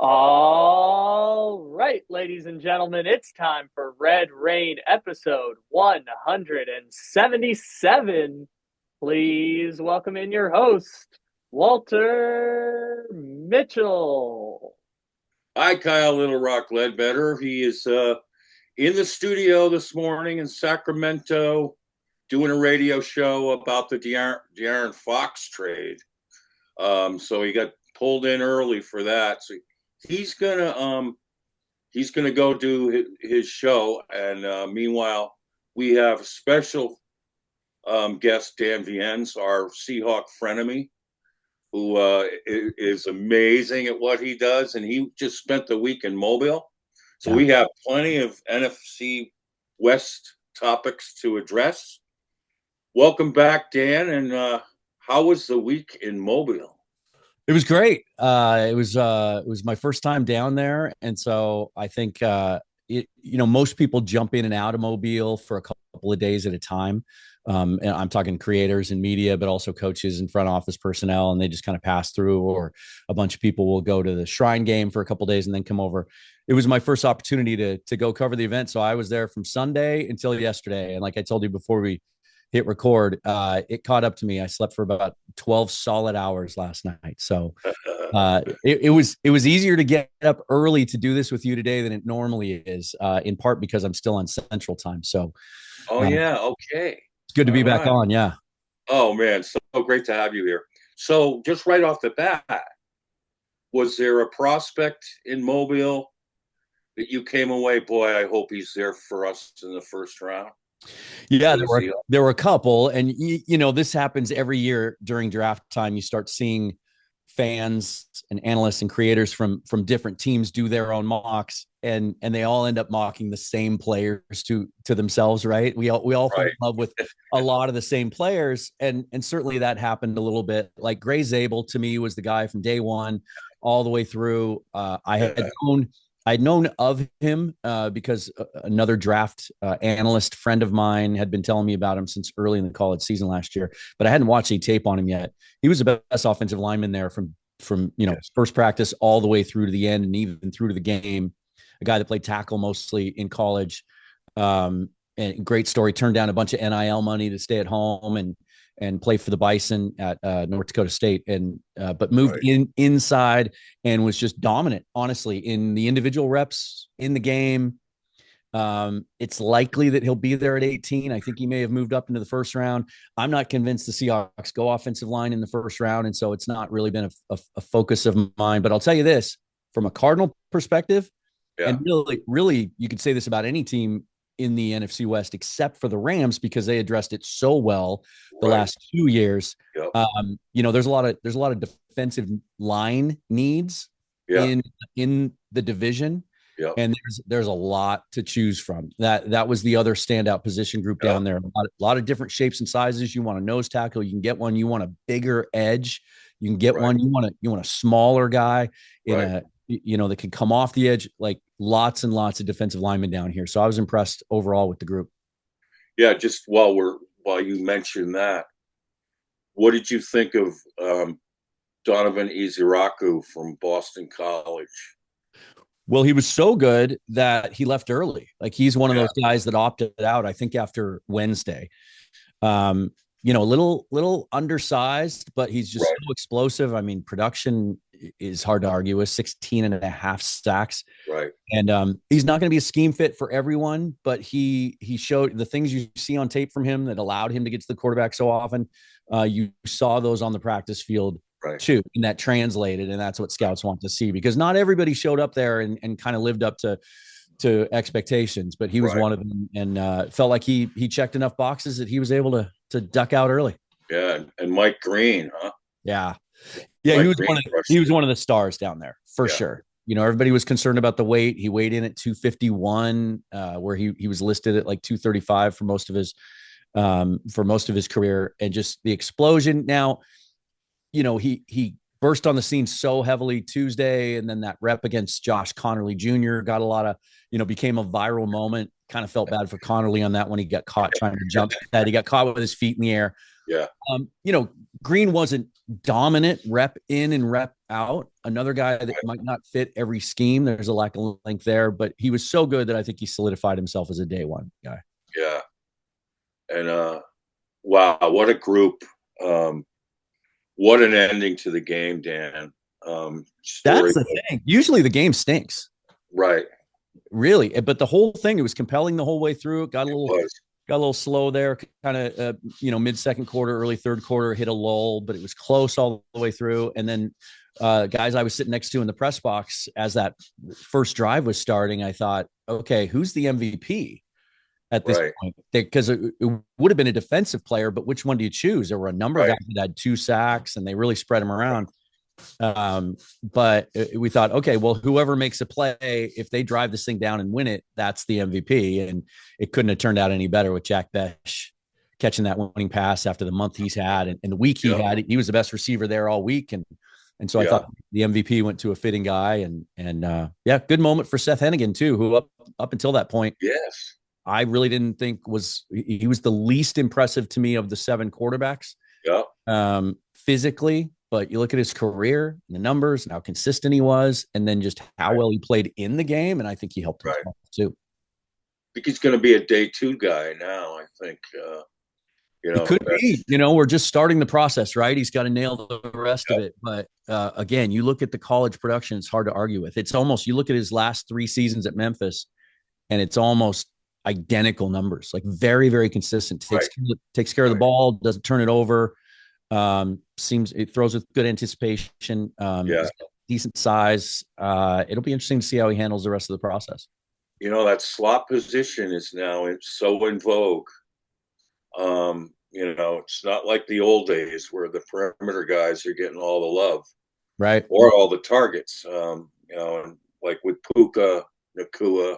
All right, ladies and gentlemen, it's time for Red Rain episode 177. Please welcome in your host, Walter Mitchell. Hi, Kyle Little Rock Ledbetter. He is in the studio this morning in Sacramento doing a radio show about the De'Aaron Fox trade. So he got pulled in early for that. So he's gonna go do his show, and meanwhile, we have a special guest, Dan Viens, our Seahawk frenemy, who is amazing at what he does, and he just spent the week in Mobile. So Yeah. we have plenty of NFC West topics to address. Welcome back, Dan, and how was the week in Mobile? It was great. It was my first time down there, and so I think most people jump in and out of Mobile for a couple of days at a time. And I'm talking creators and media, but also coaches and front office personnel, and they just kind of pass through. Or a bunch of people will go to the Shrine game for a couple of days and then come over. It was my first opportunity to go cover the event, so I was there from Sunday until yesterday. And like I told you before we hit record, it caught up to me. I slept for about 12 solid hours last night. So it was easier to get up early to do this with you today than it normally is, in part because I'm still on Central Time. So Yeah, okay. it's good to be back on. Yeah. Oh man, so great to have you here. So just right off the bat, was there a prospect in Mobile that you came away, boy, I hope he's there for us in the first round? Yeah, there were a couple, and this happens every year during draft time. You start seeing fans and analysts and creators from different teams do their own mocks, and they all end up mocking the same players to themselves, right? We all fall in love with a lot of the same players, and certainly that happened a little bit. Like Gray Zabel to me was the guy from day one all the way through. I'd known of him because another draft analyst friend of mine had been telling me about him since early in the college season last year, but I hadn't watched any tape on him yet. He was the best offensive lineman there from first practice all the way through to the end and even through to the game. A guy that played tackle mostly in college. And great story. Turned down a bunch of NIL money to stay at home and play for the Bison at North Dakota State, but moved inside and was just dominant, honestly, in the individual reps in the game. It's likely that he'll be there at 18. I think he may have moved up into the first round. I'm not convinced the Seahawks go offensive line in the first round, and so it's not really been a focus of mine. But I'll tell you this, from a Cardinal perspective, and really, you could say this about any team in the NFC West, except for the Rams, because they addressed it so well the last 2 years. There's a lot of defensive line needs in the division. And there's a lot to choose from. That was the other standout position group down there. A lot of different shapes and sizes. You want a nose tackle, you can get one. You want a bigger edge, you can get one. You want a smaller guy that can come off the edge. Like lots and lots of defensive linemen down here. So I was impressed overall with the group. Yeah, just while you mentioned that, what did you think of Donovan Iziraku from Boston College? Well, he was so good that he left early. Like he's one of those guys that opted out, I think, after Wednesday. A little undersized, but he's just so explosive. I mean, production is hard to argue with, 16 and a half sacks. Right. And he's not going to be a scheme fit for everyone, but he showed the things you see on tape from him that allowed him to get to the quarterback so often. You saw those on the practice field too, and that translated, and that's what scouts want to see, because not everybody showed up there and kind of lived up to expectations, but he was one of them, and felt like he checked enough boxes that he was able to duck out early. Yeah, and Mike Green, huh? Yeah, he was one of the stars down there for sure. Everybody was concerned about the weight. He weighed in at 251, where he was listed at like 235 for most of his career, and just the explosion. Now, he burst on the scene so heavily Tuesday, and then that rep against Josh Connerly Jr. got a lot of, became a viral moment. Kind of felt bad for Connerly on that when he got caught trying to jump that. He got caught with his feet in the air. Yeah. Green wasn't dominant rep in and rep out. Another guy that might not fit every scheme. There's a lack of length there, but he was so good that I think he solidified himself as a day one guy. Yeah. And wow, what a group. What an ending to the game, Dan. That's the thing. Usually the game stinks. Right. Really. But the whole thing, it was compelling the whole way through. It got a little slow there, kind of, mid-second quarter, early third quarter, hit a lull, but it was close all the way through. And then guys I was sitting next to in the press box as that first drive was starting, I thought, okay, who's the MVP at this point? Because it would have been a defensive player, but which one do you choose? There were a number of guys that had 2 sacks, and they really spread them around. But we thought, okay, well, whoever makes a play, if they drive this thing down and win it, that's the MVP. And it couldn't have turned out any better with Jack Besh catching that winning pass after the month he's had and the week he had. He was the best receiver there all week. And so I thought the MVP went to a fitting guy. And good moment for Seth Hennigan too, who up until that point, I really didn't think he was the least impressive to me of the 7 quarterbacks. Physically. But you look at his career, the numbers, and how consistent he was, and then just how well he played in the game, and I think he helped him too. I think he's going to be a day 2 guy now. I think, it could be. We're just starting the process, right? He's got to nail the rest of it. But again, you look at the college production; it's hard to argue with. It's almost you look at his last 3 seasons at Memphis, and it's almost identical numbers. Like very, very consistent. Takes care of the ball, doesn't turn it over. It throws with good anticipation, decent size. It'll be interesting to see how he handles the rest of the process. That slot position is now so in vogue. It's not like the old days where the perimeter guys are getting all the love, right? Or all the targets. And like with Puka, Nakua,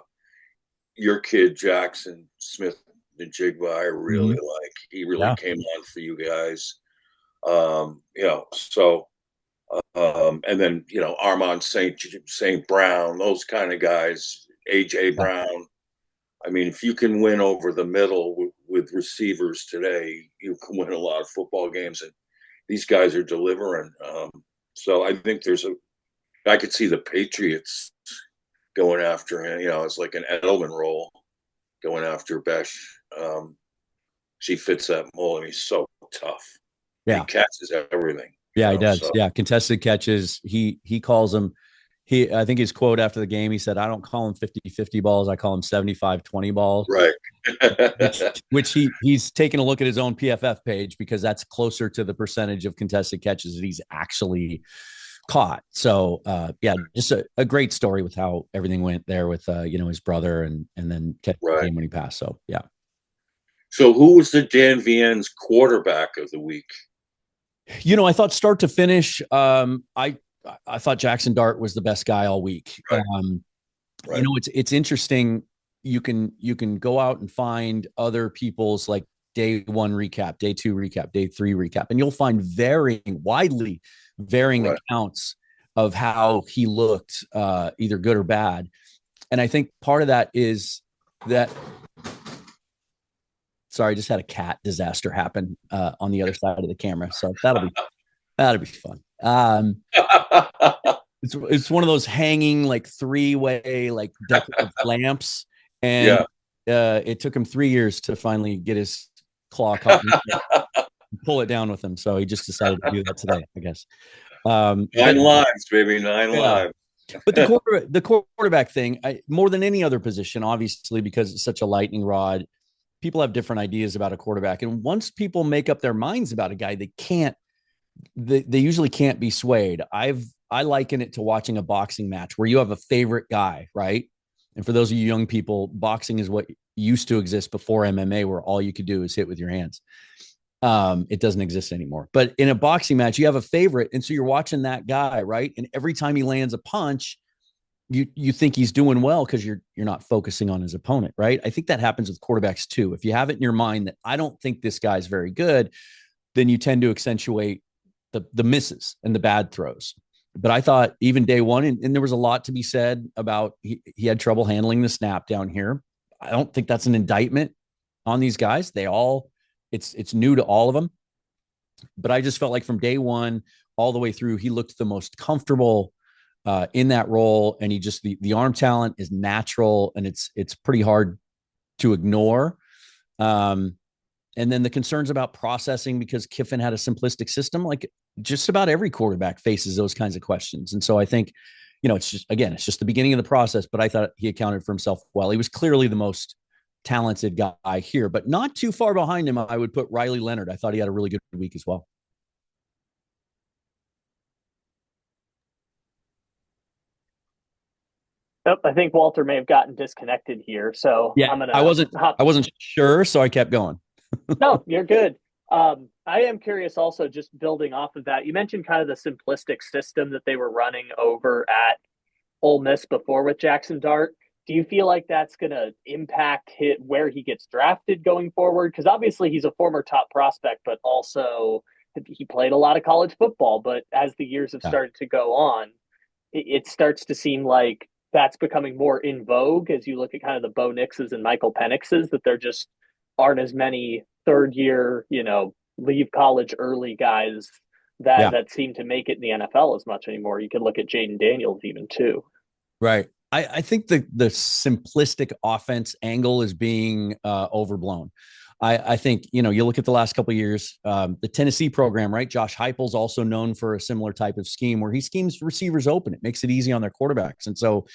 your kid, Jackson Smith, the Jigba, I really like. He really came on for you guys. And then, Armand St. Brown, those kind of guys, AJ Brown. I mean, if you can win over the middle with receivers today, you can win a lot of football games, and these guys are delivering. So I think I could see the Patriots going after him, it's like an Edelman role going after Besh. She fits that mold, and he's so tough. Yeah. He catches everything. Yeah, he does. So. Yeah. Contested catches. He calls them. I think his quote after the game, he said, I don't call him 50-50 balls. I call him 75-20 balls. Right. which he's taken a look at his own PFF page because that's closer to the percentage of contested catches that he's actually caught. So, just a great story with how everything went there with, his brother and then catch the game when he passed. So, yeah. So who was the Dan Viens quarterback of the week? I thought start to finish, I thought Jackson Dart was the best guy all week. It's interesting. You can go out and find other people's like day 1 recap, day 2 recap, day 3 recap, and you'll find widely varying accounts of how he looked, either good or bad. And I think part of that is that. Sorry, I just had a cat disaster happen on the other side of the camera, so that'll be fun. It's one of those hanging like 3-way like decorative lamps, and it took him 3 years to finally get his claw caught and pull it down with him. So he just decided to do that today, I guess. 9 lives, baby, 9 lives. But the quarterback thing, more than any other position, obviously, because it's such a lightning rod. People have different ideas about a quarterback. And once people make up their minds about a guy, they usually can't be swayed. I liken it to watching a boxing match where you have a favorite guy, right? And for those of you young people, boxing is what used to exist before MMA, where all you could do is hit with your hands. It doesn't exist anymore. But in a boxing match, you have a favorite. And so you're watching that guy, right? And every time he lands a punch, you think he's doing well because you're not focusing on his opponent, right? I think that happens with quarterbacks too. If you have it in your mind that I don't think this guy's very good, then you tend to accentuate the misses and the bad throws. But I thought even day 1, and there was a lot to be said about he had trouble handling the snap down here. I don't think that's an indictment on these guys. It's new to all of them. But I just felt like from day one all the way through, he looked the most comfortable in that role. And he just, the arm talent is natural, and it's pretty hard to ignore. And then the concerns about processing, because Kiffin had a simplistic system, like just about every quarterback faces those kinds of questions. And so I think, it's just the beginning of the process, but I thought he accounted for himself well. He was clearly the most talented guy here, but not too far behind him. I would put Riley Leonard. I thought he had a really good week as well. Nope, I think Walter may have gotten disconnected here. So yeah, I wasn't sure, so I kept going. No, you're good. I am curious also, just building off of that. You mentioned kind of the simplistic system that they were running over at Ole Miss before with Jackson Dart. Do you feel like that's going to impact where he gets drafted going forward? Because obviously he's a former top prospect, but also he played a lot of college football. But as the years have started to go on, it starts to seem like that's becoming more in vogue as you look at kind of the Bo Nixes and Michael Penixes, that there just aren't as many third year, leave college early guys that seem to make it in the NFL as much anymore. You could look at Jaden Daniels even too. Right. I think the simplistic offense angle is being overblown. I think, you look at the last couple of years, the Tennessee program, right? Josh Heupel's also known for a similar type of scheme where he schemes receivers open. It makes it easy on their quarterbacks. And so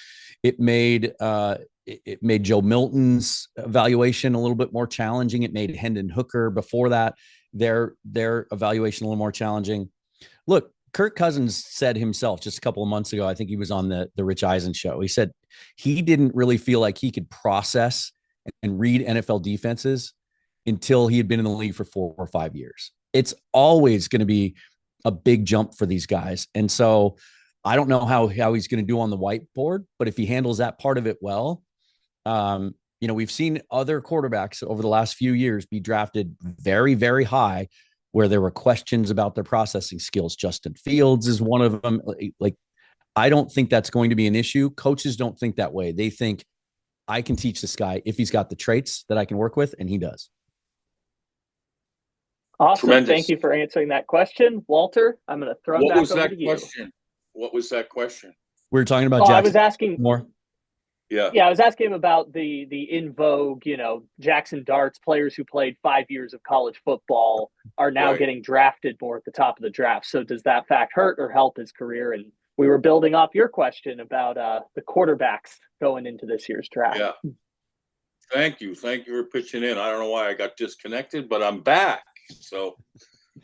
it made Joe Milton's evaluation a little bit more challenging. It made Hendon Hooker before that, their evaluation a little more challenging. Look, Kirk Cousins said himself just a couple of months ago, I think he was on the Rich Eisen show. He said he didn't really feel like he could process and read NFL defenses until he had been in the league for 4 or 5 years. It's always going to be a big jump for these guys. And so I don't know how he's going to do on the whiteboard, but if he handles that part of it well, we've seen other quarterbacks over the last few years be drafted very, very high where there were questions about their processing skills. Justin Fields is one of them. Like, I don't think that's going to be an issue. Coaches don't think that way. They think, I can teach this guy if he's got the traits that I can work with, and he does. Awesome. Tremendous. Thank you for answering that question. Walter, I'm going to throw it back over to you. What was that question? We were talking about Jackson. I was asking more. Yeah, I was asking him about the in vogue, Jackson Darts, players who played 5 years of college football are now getting drafted more at the top of the draft. So does that fact hurt or help his career? And we were building off your question about the quarterbacks going into this year's draft. Yeah. Thank you for pitching in. I don't know why I got disconnected, but I'm back. So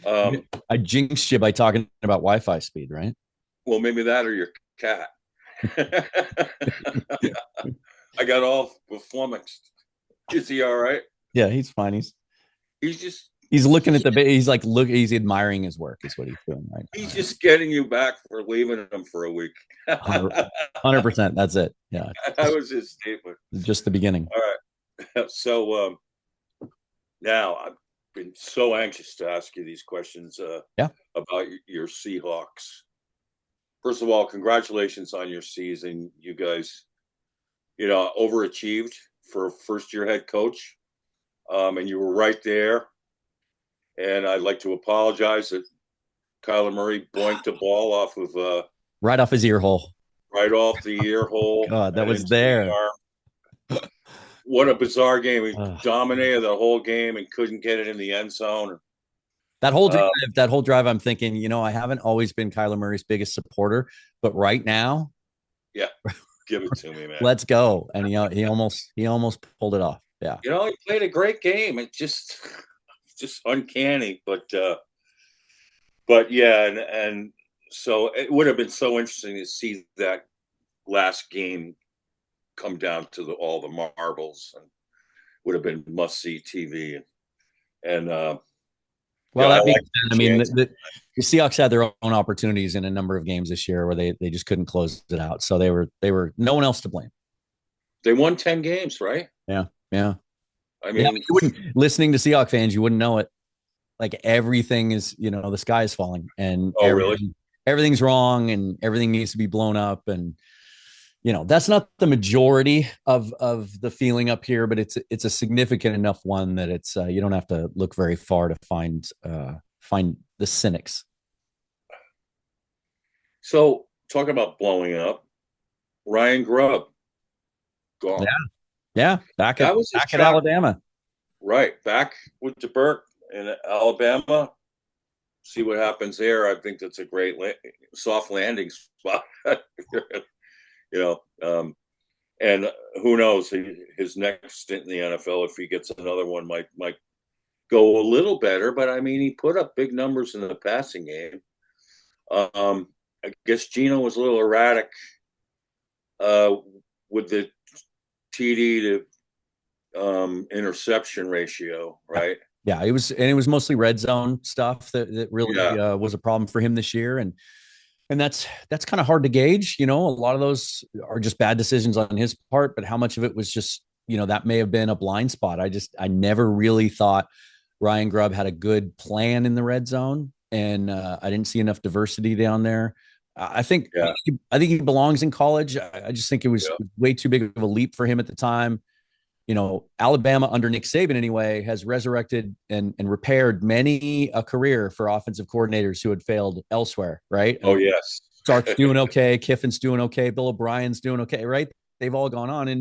I jinxed you by talking about Wi-Fi speed, right? Well, maybe that or your cat. I got all flummoxed. Is he all right? Yeah, he's fine. He's looking at he's admiring his work is what he's doing right now. He's just getting you back for leaving him for a week. 100%. That's it. Yeah. That was his statement. Just the beginning. All right. So now I've been so anxious to ask you these questions about your Seahawks. First of all, congratulations on your season. You guys, overachieved for a first-year head coach, and you were right there. And I'd like to apologize that Kyler Murray boinked the ball off of right off his ear hole. Right off the ear hole. God, that was there. What a bizarre game. He dominated the whole game and couldn't get it in the end zone. That whole drive, I'm thinking, I haven't always been Kyler Murray's biggest supporter, but right now, yeah, give it to me, man. Let's go. And he almost pulled it off. Yeah. He played a great game. It just uncanny, but yeah, and so it would have been so interesting to see that last game come down to all the marbles, and would have been must-see TV. And well, that being said, the Seahawks had their own opportunities in a number of games this year where they just couldn't close it out. So they were no one else to blame. They won 10 games, right? Yeah. I mean, listening to Seahawks fans, you wouldn't know it. Like everything is, the sky is falling, and everything's wrong, and everything needs to be blown up, and that's not the majority of the feeling up here, but it's a significant enough one that it's you don't have to look very far to find find the cynics. So talking about blowing up, Ryan Grubb gone. Yeah. Back That was at Alabama. Right. Back with DeBerk in Alabama. See what happens there. I think that's a great soft landing spot. And who knows, his next stint in the NFL, if he gets another one, might go a little better. But I mean, he put up big numbers in the passing game. I guess Geno was a little erratic with the TD to interception ratio, right? Yeah, it was mostly red zone stuff that really was a problem for him this year, and that's kind of hard to gauge. A lot of those are just bad decisions on his part, but how much of it was just that may have been a blind spot. I never really thought Ryan Grubb had a good plan in the red zone, and I didn't see enough diversity down there. I think he belongs in college. I just think it was way too big of a leap for him at the time. Alabama under Nick Saban anyway has resurrected and repaired many a career for offensive coordinators who had failed elsewhere, right? Oh, yes. Sark's doing okay. Kiffin's doing okay. Bill O'Brien's doing okay, right? They've all gone on. And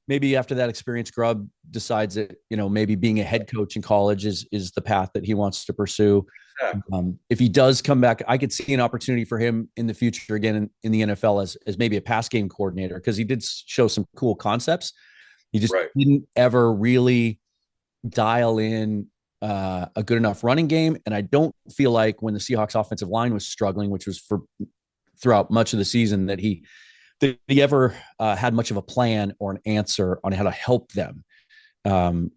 maybe after that experience, Grubb decides that, maybe being a head coach in college is the path that he wants to pursue. Exactly. If he does come back, I could see an opportunity for him in the future again in the NFL as maybe a pass game coordinator, because he did show some cool concepts. He just didn't ever really dial in a good enough running game. And I don't feel like when the Seahawks offensive line was struggling, which was throughout much of the season, that he ever had much of a plan or an answer on how to help them,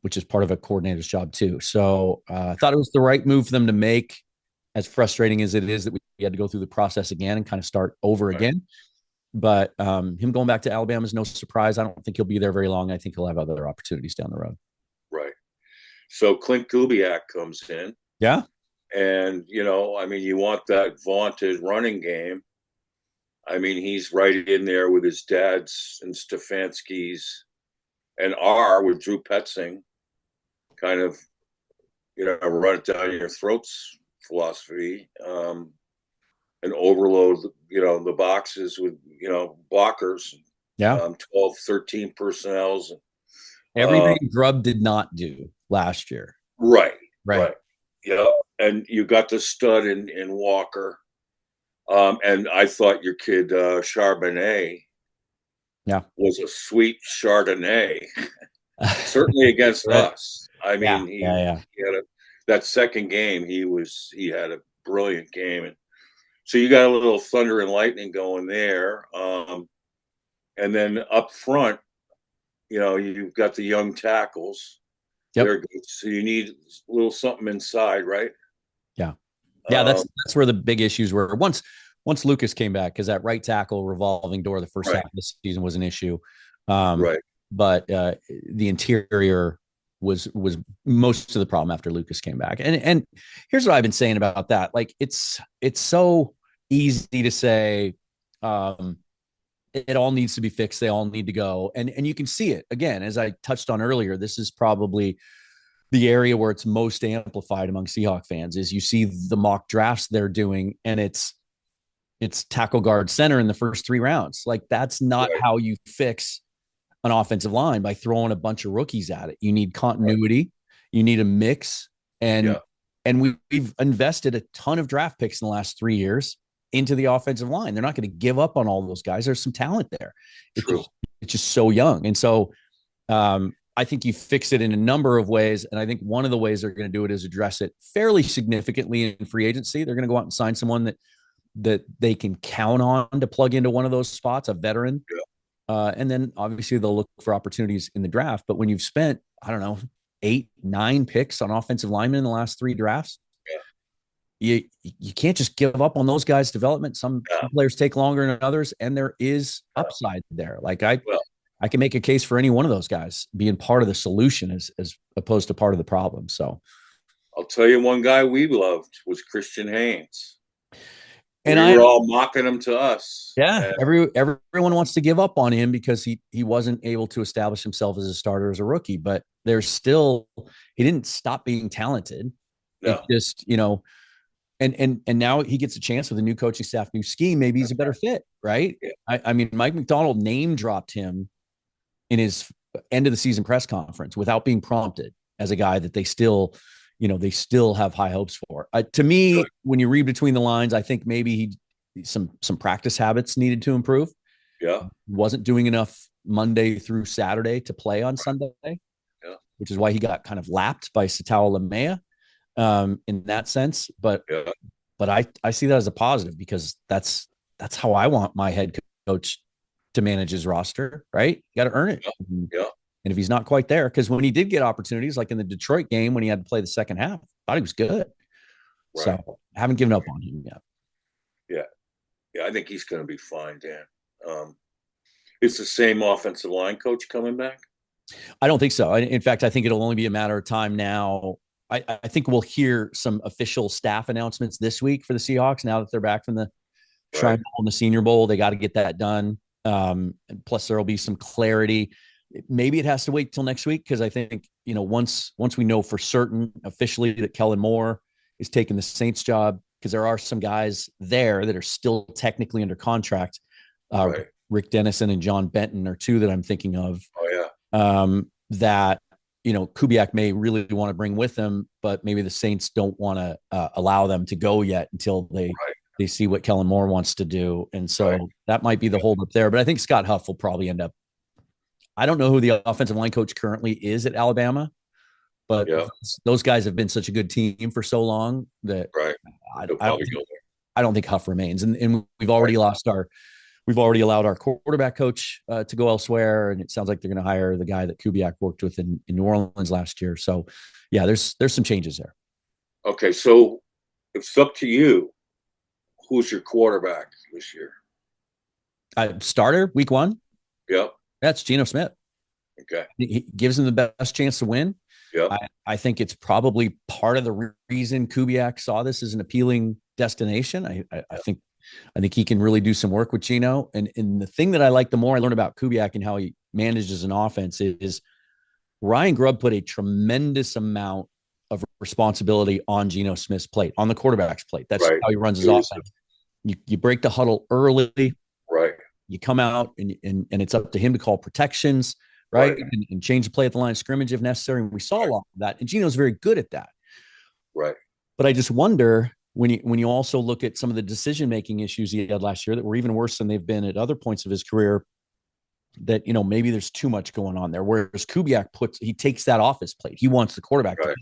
which is part of a coordinator's job too. So I thought it was the right move for them to make, as frustrating as it is that we had to go through the process again and kind of start over again. But him going back to Alabama is no surprise. I don't think he'll be there very long. I think he'll have other opportunities down the road. Right. So Clint Kubiak comes in. Yeah. And, you want that vaunted running game. I mean, he's right in there with his dad's and Stefanski's and with Drew Petzing, kind of, run it down your throats philosophy. And overload, the boxes with, blockers, 12, 13 personnels. Everything Grubb did not do last year. Right. Yeah. And you got the stud in Walker. And I thought your kid, Charbonnet, was a sweet Chardonnay, certainly against us. I mean, he had that second game, he had a brilliant game. And so you got a little thunder and lightning going there. And then up front, you've got the young tackles. Yep. So you need a little something inside, right? Yeah. Yeah, that's where the big issues were. Once Lucas came back, because that right tackle revolving door the first half of the season was an issue. But the interior was most of the problem after Lucas came back. And here's what I've been saying about that. Like, it's so easy to say it all needs to be fixed. They all need to go. And you can see it again, as I touched on earlier. This is probably the area where it's most amplified among Seahawks fans, is you see the mock drafts they're doing, and it's tackle, guard, center in the first 3 rounds. Like, that's not how you fix an offensive line, by throwing a bunch of rookies at it. You need continuity. You need a mix. And we've invested a ton of draft picks in the last 3 years into the offensive line. They're not going to give up on all those guys. There's some talent there. It's just so young. And so I think you fix it in a number of ways. And I think one of the ways they're going to do it is address it fairly significantly in free agency. They're going to go out and sign someone that they can count on to plug into one of those spots, a veteran. And then obviously they'll look for opportunities in the draft. But when you've spent, 8, 9 picks on offensive linemen in the last 3 drafts, you can't just give up on those guys' development. Some players take longer than others, and there is upside there. Like, I can make a case for any one of those guys being part of the solution as opposed to part of the problem. So I'll tell you, one guy we loved was Christian Haynes. And we were all mocking him to us. Yeah. Everyone wants to give up on him because he wasn't able to establish himself as a starter as a rookie, but he didn't stop being talented. No. It just, And now he gets a chance with a new coaching staff, new scheme. Maybe he's a better fit, right? Yeah. I mean, Mike McDonald name dropped him in his end of the season press conference without being prompted as a guy that they still have high hopes for. To me, Good. when you read between the lines, I think maybe some practice habits needed to improve. Yeah. Wasn't doing enough Monday through Saturday to play on Sunday, which is why he got kind of lapped by Satawa Lamea in that sense. But I see that as a positive because that's how I want my head coach to manage his roster, right? You got to earn it. Yeah. And if he's not quite there, because when he did get opportunities, like in the Detroit game when he had to play the second half, I thought he was good. Right. So I haven't given up on him yet. Yeah. Yeah, I think he's going to be fine, Dan. Is the same offensive line coach coming back? I don't think so. In fact, I think it'll only be a matter of time now. I think we'll hear some official staff announcements this week for the Seahawks now that they're back from the Shrine Bowl and the Senior Bowl. They got to get that done. And plus, there will be some clarity. Maybe it has to wait till next week because I think, once we know for certain officially that Kellen Moore is taking the Saints job, because there are some guys there that are still technically under contract. Rick Dennison and John Benton are two that I'm thinking of. Oh, yeah. That, Kubiak may really want to bring with them, but maybe the Saints don't want to allow them to go yet until they see what Kellen Moore wants to do. And so that might be the holdup there. But I think Scott Huff will probably end up. I don't know who the offensive line coach currently is at Alabama, but those guys have been such a good team for so long that I don't think Huff remains. And we've already allowed our quarterback coach to go elsewhere. And it sounds like they're going to hire the guy that Kubiak worked with in New Orleans last year. So yeah, there's some changes there. Okay. So if it's up to you, who's your quarterback this year? Starter week 1. Yep. That's Geno Smith. Okay. He gives him the best chance to win. Yep. I think it's probably part of the reason Kubiak saw this as an appealing destination. I think he can really do some work with Geno. And the thing that I like the more I learn about Kubiak and how he manages an offense is Ryan Grubb put a tremendous amount of responsibility on Geno Smith's plate, on the quarterback's plate. That's how he runs his offense. You break the huddle early. Right. You come out and it's up to him to call protections, right? And change the play at the line of scrimmage if necessary. And we saw a lot of that. And Geno's very good at that. Right. But I just wonder when you also look at some of the decision-making issues he had last year that were even worse than they've been at other points of his career, that, maybe there's too much going on there. Whereas Kubiak he takes that off his plate. He wants the quarterback to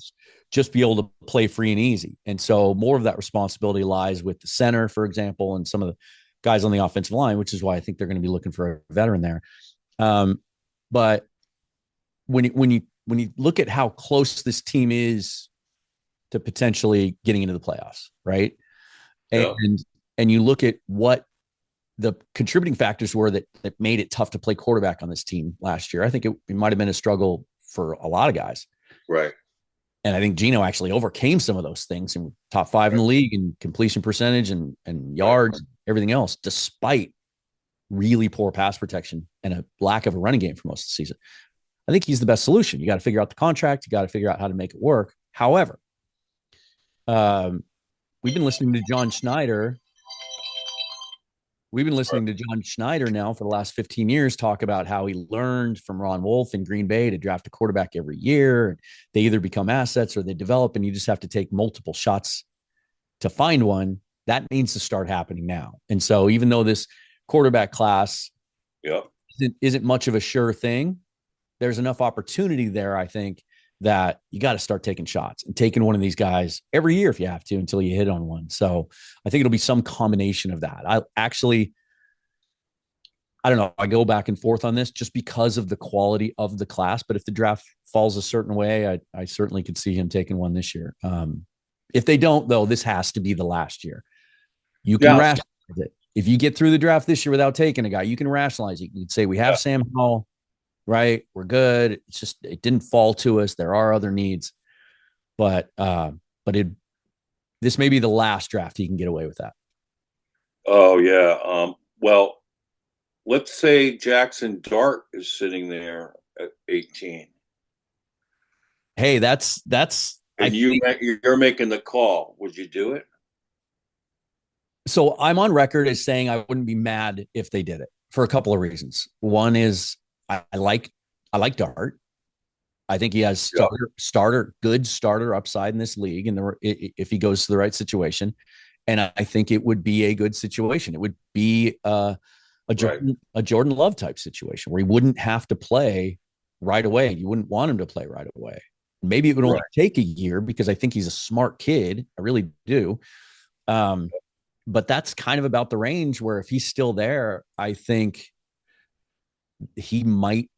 just be able to play free and easy. And so more of that responsibility lies with the center, for example, and some of the guys on the offensive line, which is why I think they're going to be looking for a veteran there. But when you look at how close this team is to potentially getting into the playoffs, right? And you look at what the contributing factors were that made it tough to play quarterback on this team last year. I think it might have been a struggle for a lot of guys. Right. And I think Geno actually overcame some of those things and top 5 in the league in completion percentage and yards, and everything else, despite really poor pass protection and a lack of a running game for most of the season. I think he's the best solution. You got to figure out the contract. You got to figure out how to make it work. However, we've been listening to John Schneider. We've been listening to John Schneider now for the last 15 years talk about how he learned from Ron Wolf in Green Bay to draft a quarterback every year. They either become assets or they develop, and you just have to take multiple shots to find one. That needs to start happening now. And so even though this quarterback class isn't much of a sure thing, there's enough opportunity there, I think, that you got to start taking shots and taking one of these guys every year if you have to until you hit on one. So I think it'll be some combination of that. I don't know. I go back and forth on this just because of the quality of the class. But if the draft falls a certain way, I certainly could see him taking one this year. If they don't, though, this has to be the last year. You can rationalize it. If you get through the draft this year without taking a guy, you can rationalize it. You can say, we have Sam Howell, right? We're good. It's just, it didn't fall to us. There are other needs, but this may be the last draft he can get away with that. Oh yeah. Well, let's say Jackson Dart is sitting there at 18. Hey, that's and you're making the call. Would you do it? So I'm on record as saying I wouldn't be mad if they did it for a couple of reasons. One is I like Dart. I think he has Yeah. good starter upside in this league, and if he goes to the right situation, and I think it would be a good situation. It would be a Jordan Love type situation where he wouldn't have to play right away. You wouldn't want him to play right away. Maybe it would only take a year because I think he's a smart kid. I really do. But that's kind of about the range where if he's still there, I think he might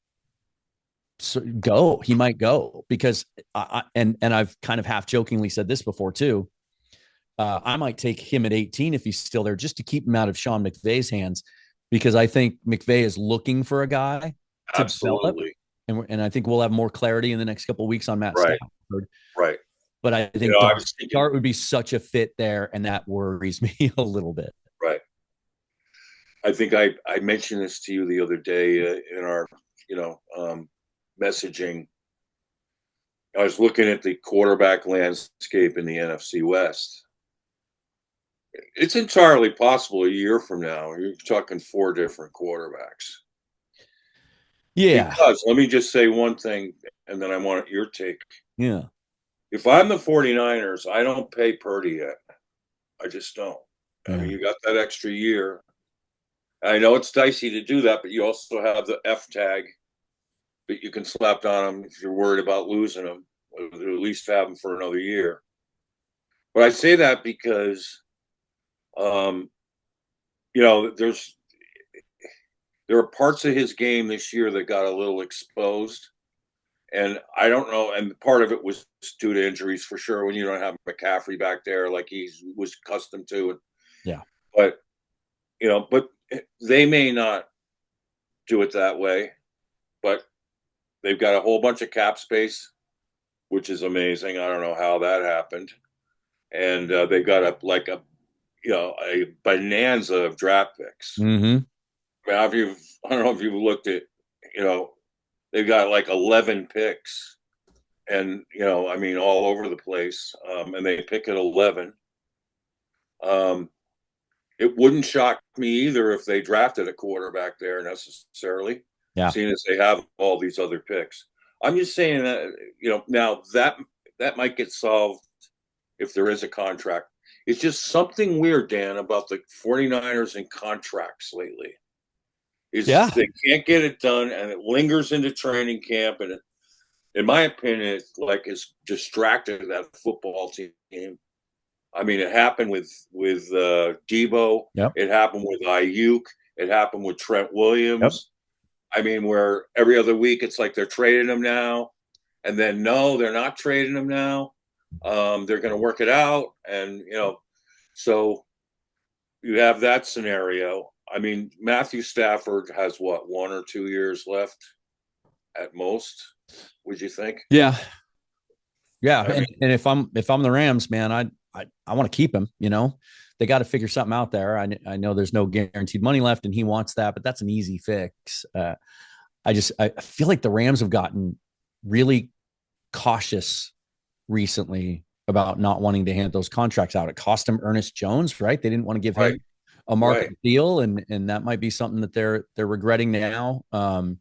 go. He might go because and I've kind of half jokingly said this before too. I might take him at 18 if he's still there, just to keep him out of Sean McVay's hands, because I think McVay is looking for a guy to develop, and I think we'll have more clarity in the next couple of weeks on Matt Stafford. Right. But I think Dart would be such a fit there, and that worries me a little bit. Right. I think I mentioned this to you the other day in our, messaging. I was looking at the quarterback landscape in the NFC West. It's entirely possible a year from now, you're talking 4 different quarterbacks. Yeah. Because let me just say one thing, and then I want your take. Yeah. If I'm the 49ers, I don't pay Purdy yet. I just don't. Yeah. I mean, you got that extra year. I know it's dicey to do that, but you also have the F tag that you can slap on him if you're worried about losing him, or at least have him for another year. But I say that because, there are parts of his game this year that got a little exposed. And I don't know, and part of it was due to injuries for sure when you don't have McCaffrey back there like he was accustomed to. Yeah. But they may not do it that way. But they've got a whole bunch of cap space, which is amazing. I don't know how that happened. And they've got a bonanza of draft picks. Mm-hmm. I don't know if you've looked at, they've got like 11 picks and, all over the place. And they pick at 11. It wouldn't shock me either if they drafted a quarterback there necessarily, seeing as they have all these other picks. I'm just saying that, now that might get solved if there is a contract. It's just something weird, Dan, about the 49ers and contracts lately. They can't get it done, and it lingers into training camp. And in my opinion, it's distracted that football team. I mean, it happened with Debo. Yep. It happened with Ayuk. It happened with Trent Williams. Yep. I mean, where every other week it's like they're trading them now, and then no, they're not trading them now. They're going to work it out, and so you have that scenario. I mean, Matthew Stafford has 1 or 2 years left at most. Would you think? Yeah. And if I'm the Rams, man, I want to keep him. They got to figure something out there. I know there's no guaranteed money left, and he wants that, but that's an easy fix. I feel like the Rams have gotten really cautious recently about not wanting to hand those contracts out. It cost him Ernest Jones, right? They didn't want to give him a market deal, and that might be something that they're regretting now. And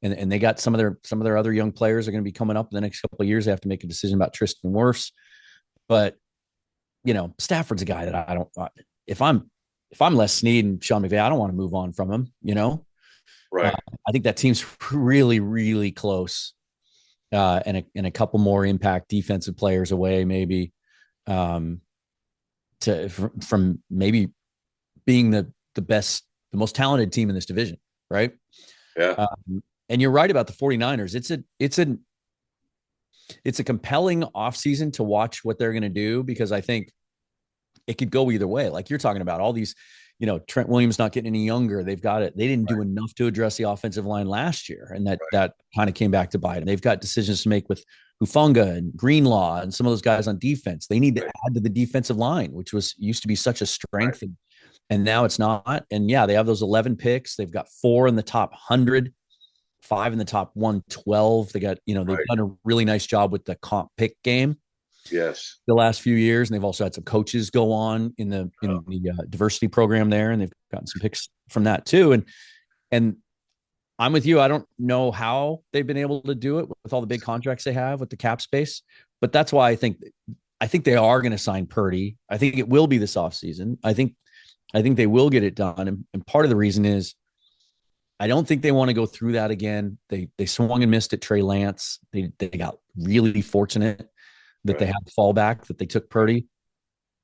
they got some of their other young players are going to be coming up in the next couple of years. They have to make a decision about Tristan Wirfs, but Stafford's a guy that I don't. If I'm Les Snead and Sean McVay, I don't want to move on from him. Right. I think that team's really, really close, and a couple more impact defensive players away, maybe, from maybe being the best, the most talented team in this division, right? Yeah. And you're right about the 49ers. It's a compelling offseason to watch what they're going to do, because I think it could go either way. Like you're talking about all these, Trent Williams not getting any younger. They've got it. They didn't do enough to address the offensive line last year. And that kind of came back to bite. And they've got decisions to make with Hufanga and Greenlaw and some of those guys on defense. They need to add to the defensive line, which used to be such a strength. And now it's not. And they have those 11 picks. They've got 4 in the top 100. 5 in the top 112. They got, they've done a really nice job with the comp pick game. Yes. the last few years, and they've also had some coaches go on in the diversity program there, and they've gotten some picks from that too. And I'm with you. I don't know how they've been able to do it with all the big contracts they have with the cap space, but that's why I think they are going to sign Purdy. I think it will be this offseason. I think they will get it done, and part of the reason is I don't think they want to go through that again. They swung and missed at Trey Lance. They got really fortunate that they had fallback, that they took Purdy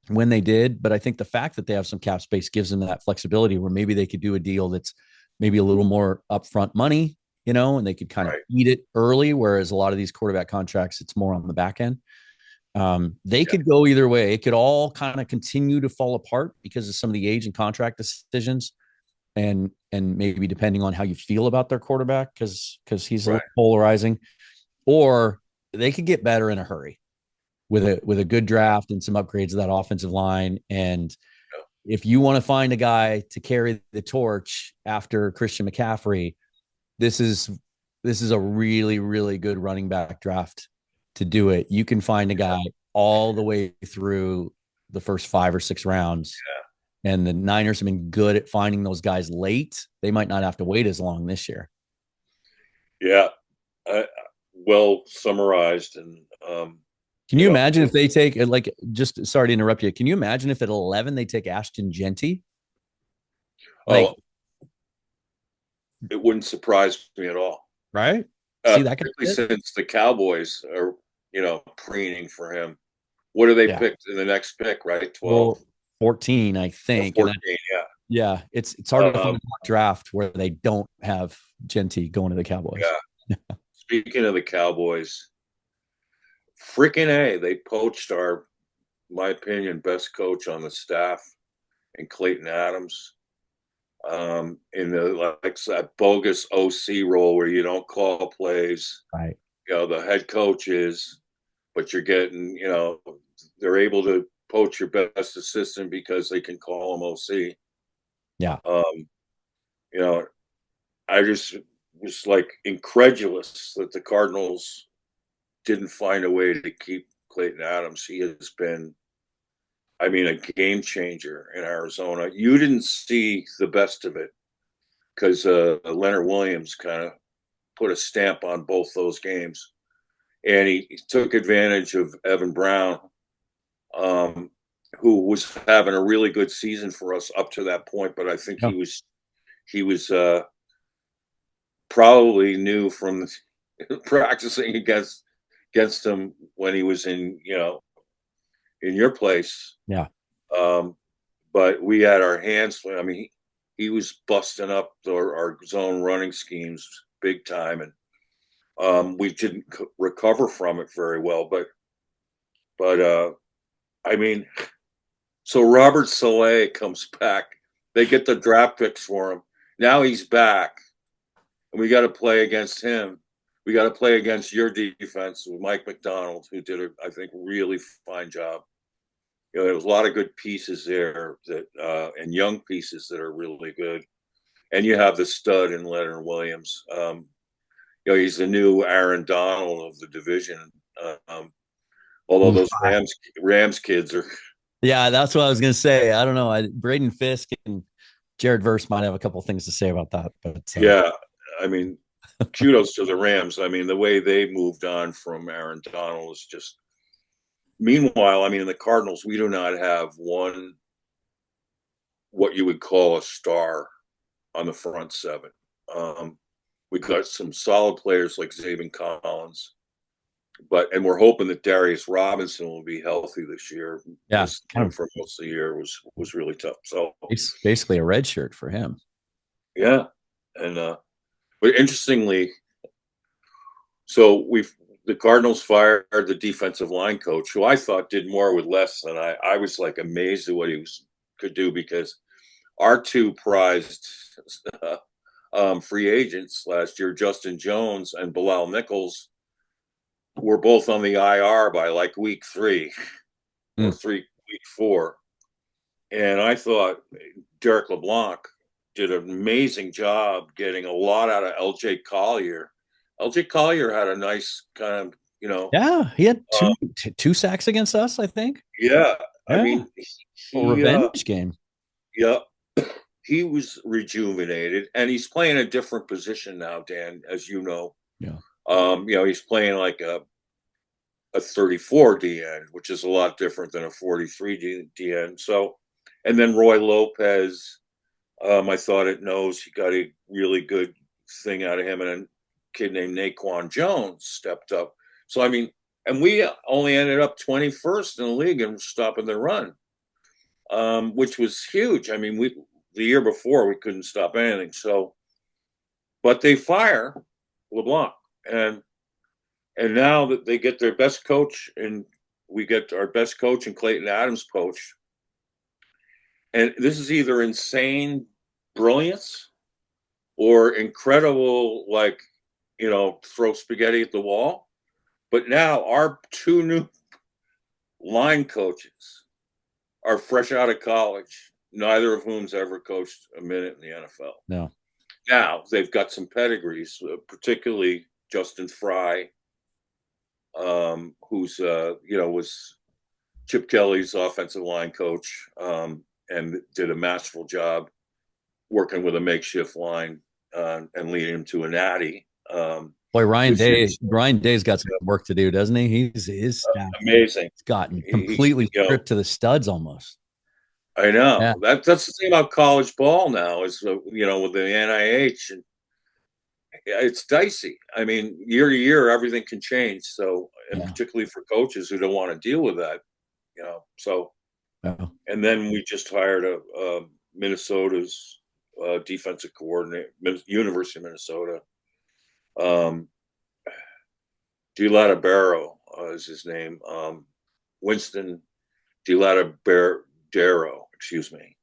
when they did. But I think the fact that they have some cap space gives them that flexibility where maybe they could do a deal that's maybe a little more upfront money, and they could kind of eat it early. Whereas a lot of these quarterback contracts, it's more on the back end. They could go either way. It could all kind of continue to fall apart because of some of the age and contract decisions. And maybe depending on how you feel about their quarterback, because he's a little polarizing, or they could get better in a hurry with a good draft and some upgrades of that offensive line. And if you want to find a guy to carry the torch after Christian McCaffrey, this is a really, really good running back draft to do it. You can find a guy all the way through the first 5 or 6 rounds. Yeah. And the Niners have been good at finding those guys late. They might not have to wait as long this year. Yeah. Well summarized. And can you imagine if they take, like, just sorry to interrupt you. Can you imagine if at 11 they take Ashton Genty? Like, it wouldn't surprise me at all. Right? See that since the Cowboys are, preening for him. What do they pick in the next pick, right? 12? 14, I think. 14, yeah. It's hard to find a draft where they don't have Genty going to the Cowboys. Yeah. Speaking of the Cowboys, freaking A, they poached my opinion, best coach on the staff, and Clayton Adams, in that bogus OC role where you don't call plays. Right. The head coach is, but you're getting, they're able to poach your best assistant because they can call him OC. Yeah. I just was like incredulous that the Cardinals didn't find a way to keep Clayton Adams. He has been, a game changer in Arizona. You didn't see the best of it because Leonard Williams kind of put a stamp on both those games. And he took advantage of Evan Brown, who was having a really good season for us up to that point. But I think he was probably new from practicing against him when he was in your place. Yeah. But we had our hands. He was busting up our zone running schemes big time, and we didn't recover from it very well. But so Robert Saleh comes back. They get the draft picks for him. Now he's back, and we got to play against him. We got to play against your defense with Mike McDonald, who did I think really fine job. There was a lot of good pieces there and young pieces that are really good. And you have the stud in Leonard Williams. He's the new Aaron Donald of the division. Although those Rams kids are. Yeah, that's what I was going to say. I don't know. Braden Fisk and Jared Verse might have a couple of things to say about that. But yeah, kudos to the Rams. The way they moved on from Aaron Donald is just. Meanwhile, in the Cardinals, we do not have one, what you would call a star on the front seven. We got some solid players like Zaven Collins, and we're hoping that Darius Robinson will be healthy this year. Yeah, for most of the year was really tough. So it's basically a red shirt for him. Yeah, and but interestingly, so the Cardinals fired the defensive line coach, who I thought did more with less than I was like amazed at what he could do, because our two prized free agents last year, Justin Jones and Bilal Nichols, were both on the IR by like week 3 or week 4. And I thought Derek LeBlanc did an amazing job getting a lot out of LJ Collier. LJ Collier had a nice kind of Yeah, he had two sacks against us, I think. Yeah, I Yeah, mean, revenge game. Yeah, he was rejuvenated, and he's playing a different position now, Dan, as you know. Yeah. He's playing like a 34 DN, which is a lot different than a 43 DN. So, and then Roy Lopez, I thought at nose, he got a really good thing out of him, and a kid named Naquan Jones stepped up. So, I mean, and we only ended up 21st in the league in stopping the run, which was huge. I mean, the year before we couldn't stop anything. So, but they fire LeBlanc, and now that they get their best coach, and we get our best coach and Clayton Adams coach, and this is either insane brilliance or incredible, like, throw spaghetti at the wall. But now our two new line coaches are fresh out of college, neither of whom's ever coached a minute in the NFL. No. Now they've got some pedigrees, particularly Justin Fry, who's was Chip Kelly's offensive line coach, and did a masterful job working with a makeshift line and leading him to a natty. Boy, Ryan Day's got some work to do, doesn't he? His staff amazing. He's gotten completely stripped to the studs almost. I know. Yeah. That's the thing about college ball now is, with the NIH, and it's dicey. I mean, year to year, everything can change. So, and particularly for coaches who don't want to deal with that, so, and then we just hired a Minnesota's defensive coordinator, University of Minnesota. DiLatabaro is his name. Winston DiLatabaro, excuse me.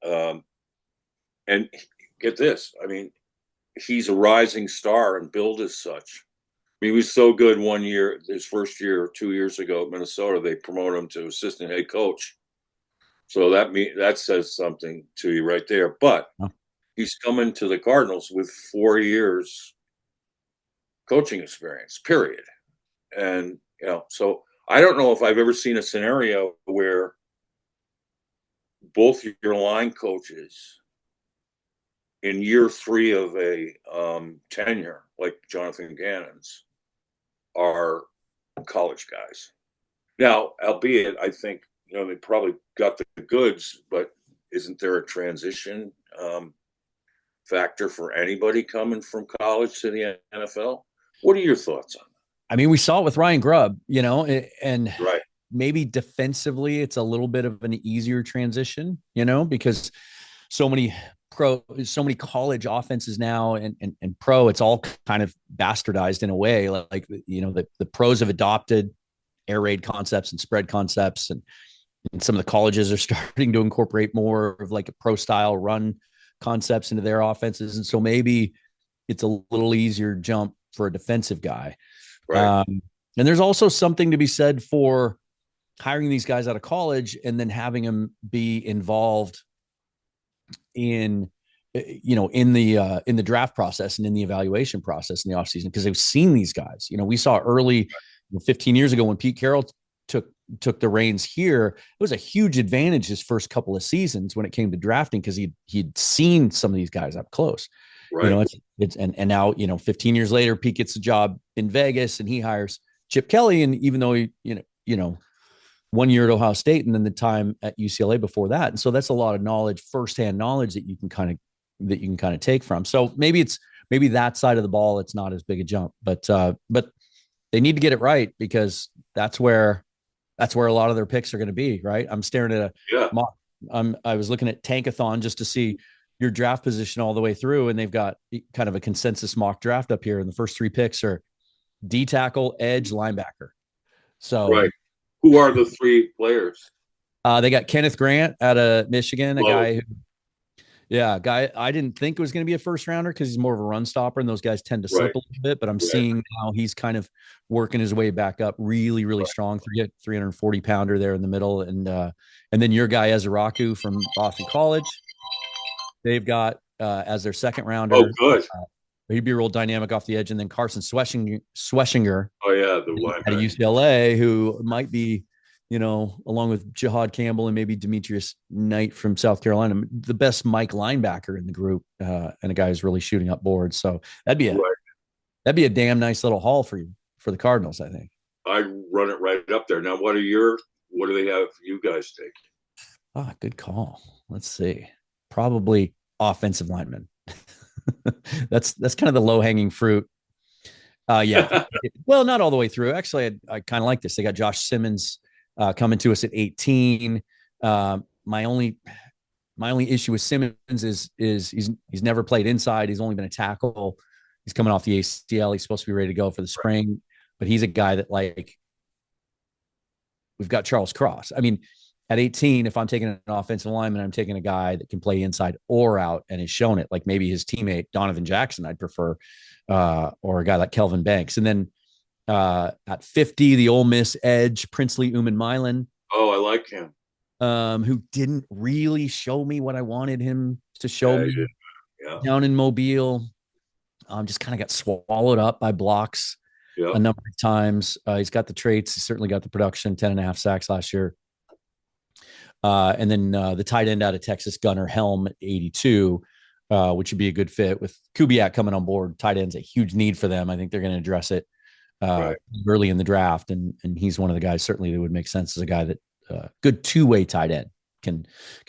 And get this, I mean, he's a rising star and billed as such. I mean, he was so good one year, his first year, 2 years ago at Minnesota, they promoted him to assistant head coach. So that says something to you right there. But he's coming to the Cardinals with 4 years coaching experience, period. And, so I don't know if I've ever seen a scenario where both your line coaches in year 3 of a tenure, like Jonathan Gannon's, are college guys. Now, albeit, I think, they probably got the goods, but isn't there a transition factor for anybody coming from college to the NFL? What are your thoughts on that? I mean, we saw it with Ryan Grubb, and right. Maybe defensively, it's a little bit of an easier transition, because so many college offenses now and pro, it's all kind of bastardized in a way. Like, the pros have adopted air raid concepts and spread concepts, and some of the colleges are starting to incorporate more of like a pro style run concepts into their offenses. And so maybe it's a little easier jump for a defensive guy. Right. And there's also something to be said for hiring these guys out of college and then having them be involved in the draft process and in the evaluation process in the offseason, because they've seen these guys. We saw early 15 years ago when Pete Carroll took the reins here, it was a huge advantage his first couple of seasons when it came to drafting, because he'd seen some of these guys up close. Right. And now 15 years later, Pete gets a job in Vegas and he hires Chip Kelly, and even though he 1 year at Ohio State and then the time at UCLA before that, and so that's a lot of knowledge, firsthand knowledge that you can kind of take from. So maybe that side of the ball, it's not as big a jump, but they need to get it right, because that's where a lot of their picks are going to be. Right. I'm staring at I was looking at Tankathon just to see your draft position all the way through, and they've got kind of a consensus mock draft up here. And the first 3 picks are D tackle, edge, linebacker. So, right. Who are the 3 players? They got Kenneth Grant out of Michigan, a guy I didn't think was going to be a first rounder because he's more of a run stopper, and those guys tend to slip a little bit. But I'm seeing now he's kind of working his way back up, really, really strong. 340 pounder there in the middle, and then your guy Ezeraku from Boston College, they've got as their second rounder. Oh, good. He'd be real dynamic off the edge. And then Carson Sweshinger. Oh yeah, the linebacker at UCLA, who might be, along with Jihad Campbell and maybe Demetrius Knight from South Carolina, the best Mike linebacker in the group, and a guy who's really shooting up boards. So that'd be a damn nice little haul for the Cardinals, I think. I'd run it right up there. Now, what do they have you guys take? Good call. Let's see. Probably offensive lineman. That's kind of the low hanging fruit. Yeah. Well, not all the way through. Actually, I kind of like this. They got Josh Simmons coming to us at 18. My only issue with Simmons is he's never played inside. He's only been a tackle. He's coming off the ACL. He's supposed to be ready to go for the spring, but he's a guy that, like, we've got Charles Cross. I mean, at 18, if I'm taking an offensive lineman, I'm taking a guy that can play inside or out and has shown it, like maybe his teammate Donovan Jackson, I'd prefer, or a guy like Kelvin Banks. And then at 50, the Ole Miss edge, Princely Uman-Milan. Oh, I like him. Who didn't really show me what I wanted him to show me down in Mobile. Just kind of got swallowed up by blocks a number of times. He's got the traits. He's certainly got the production, 10.5 sacks last year. And then the tight end out of Texas, Gunnar Helm, at 82, which would be a good fit with Kubiak coming on board. Tight end's a huge need for them. I think they're going to address it early in the draft. And he's one of the guys certainly that would make sense as a guy that good two-way tight end can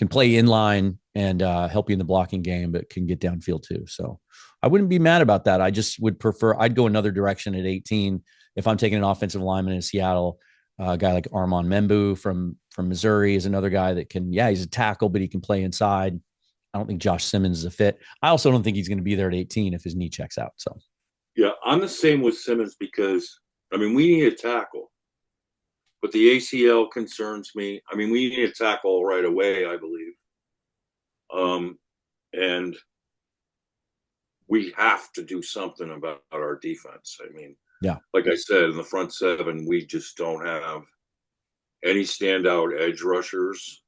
play in line and help you in the blocking game, but can get downfield too. So I wouldn't be mad about that. I just would prefer, I'd go another direction at 18. If I'm taking an offensive lineman in Seattle, a guy like Armand Membu from Missouri is another guy that can, he's a tackle, but he can play inside. I don't think Josh Simmons is a fit. I also don't think he's going to be there at 18 if his knee checks out. So, yeah, I'm the same with Simmons because, I mean, we need a tackle, but the ACL concerns me. I mean, we need a tackle right away, I believe. And we have to do something about our defense. I mean, like I said, in the front seven, we just don't have any standout edge rushers.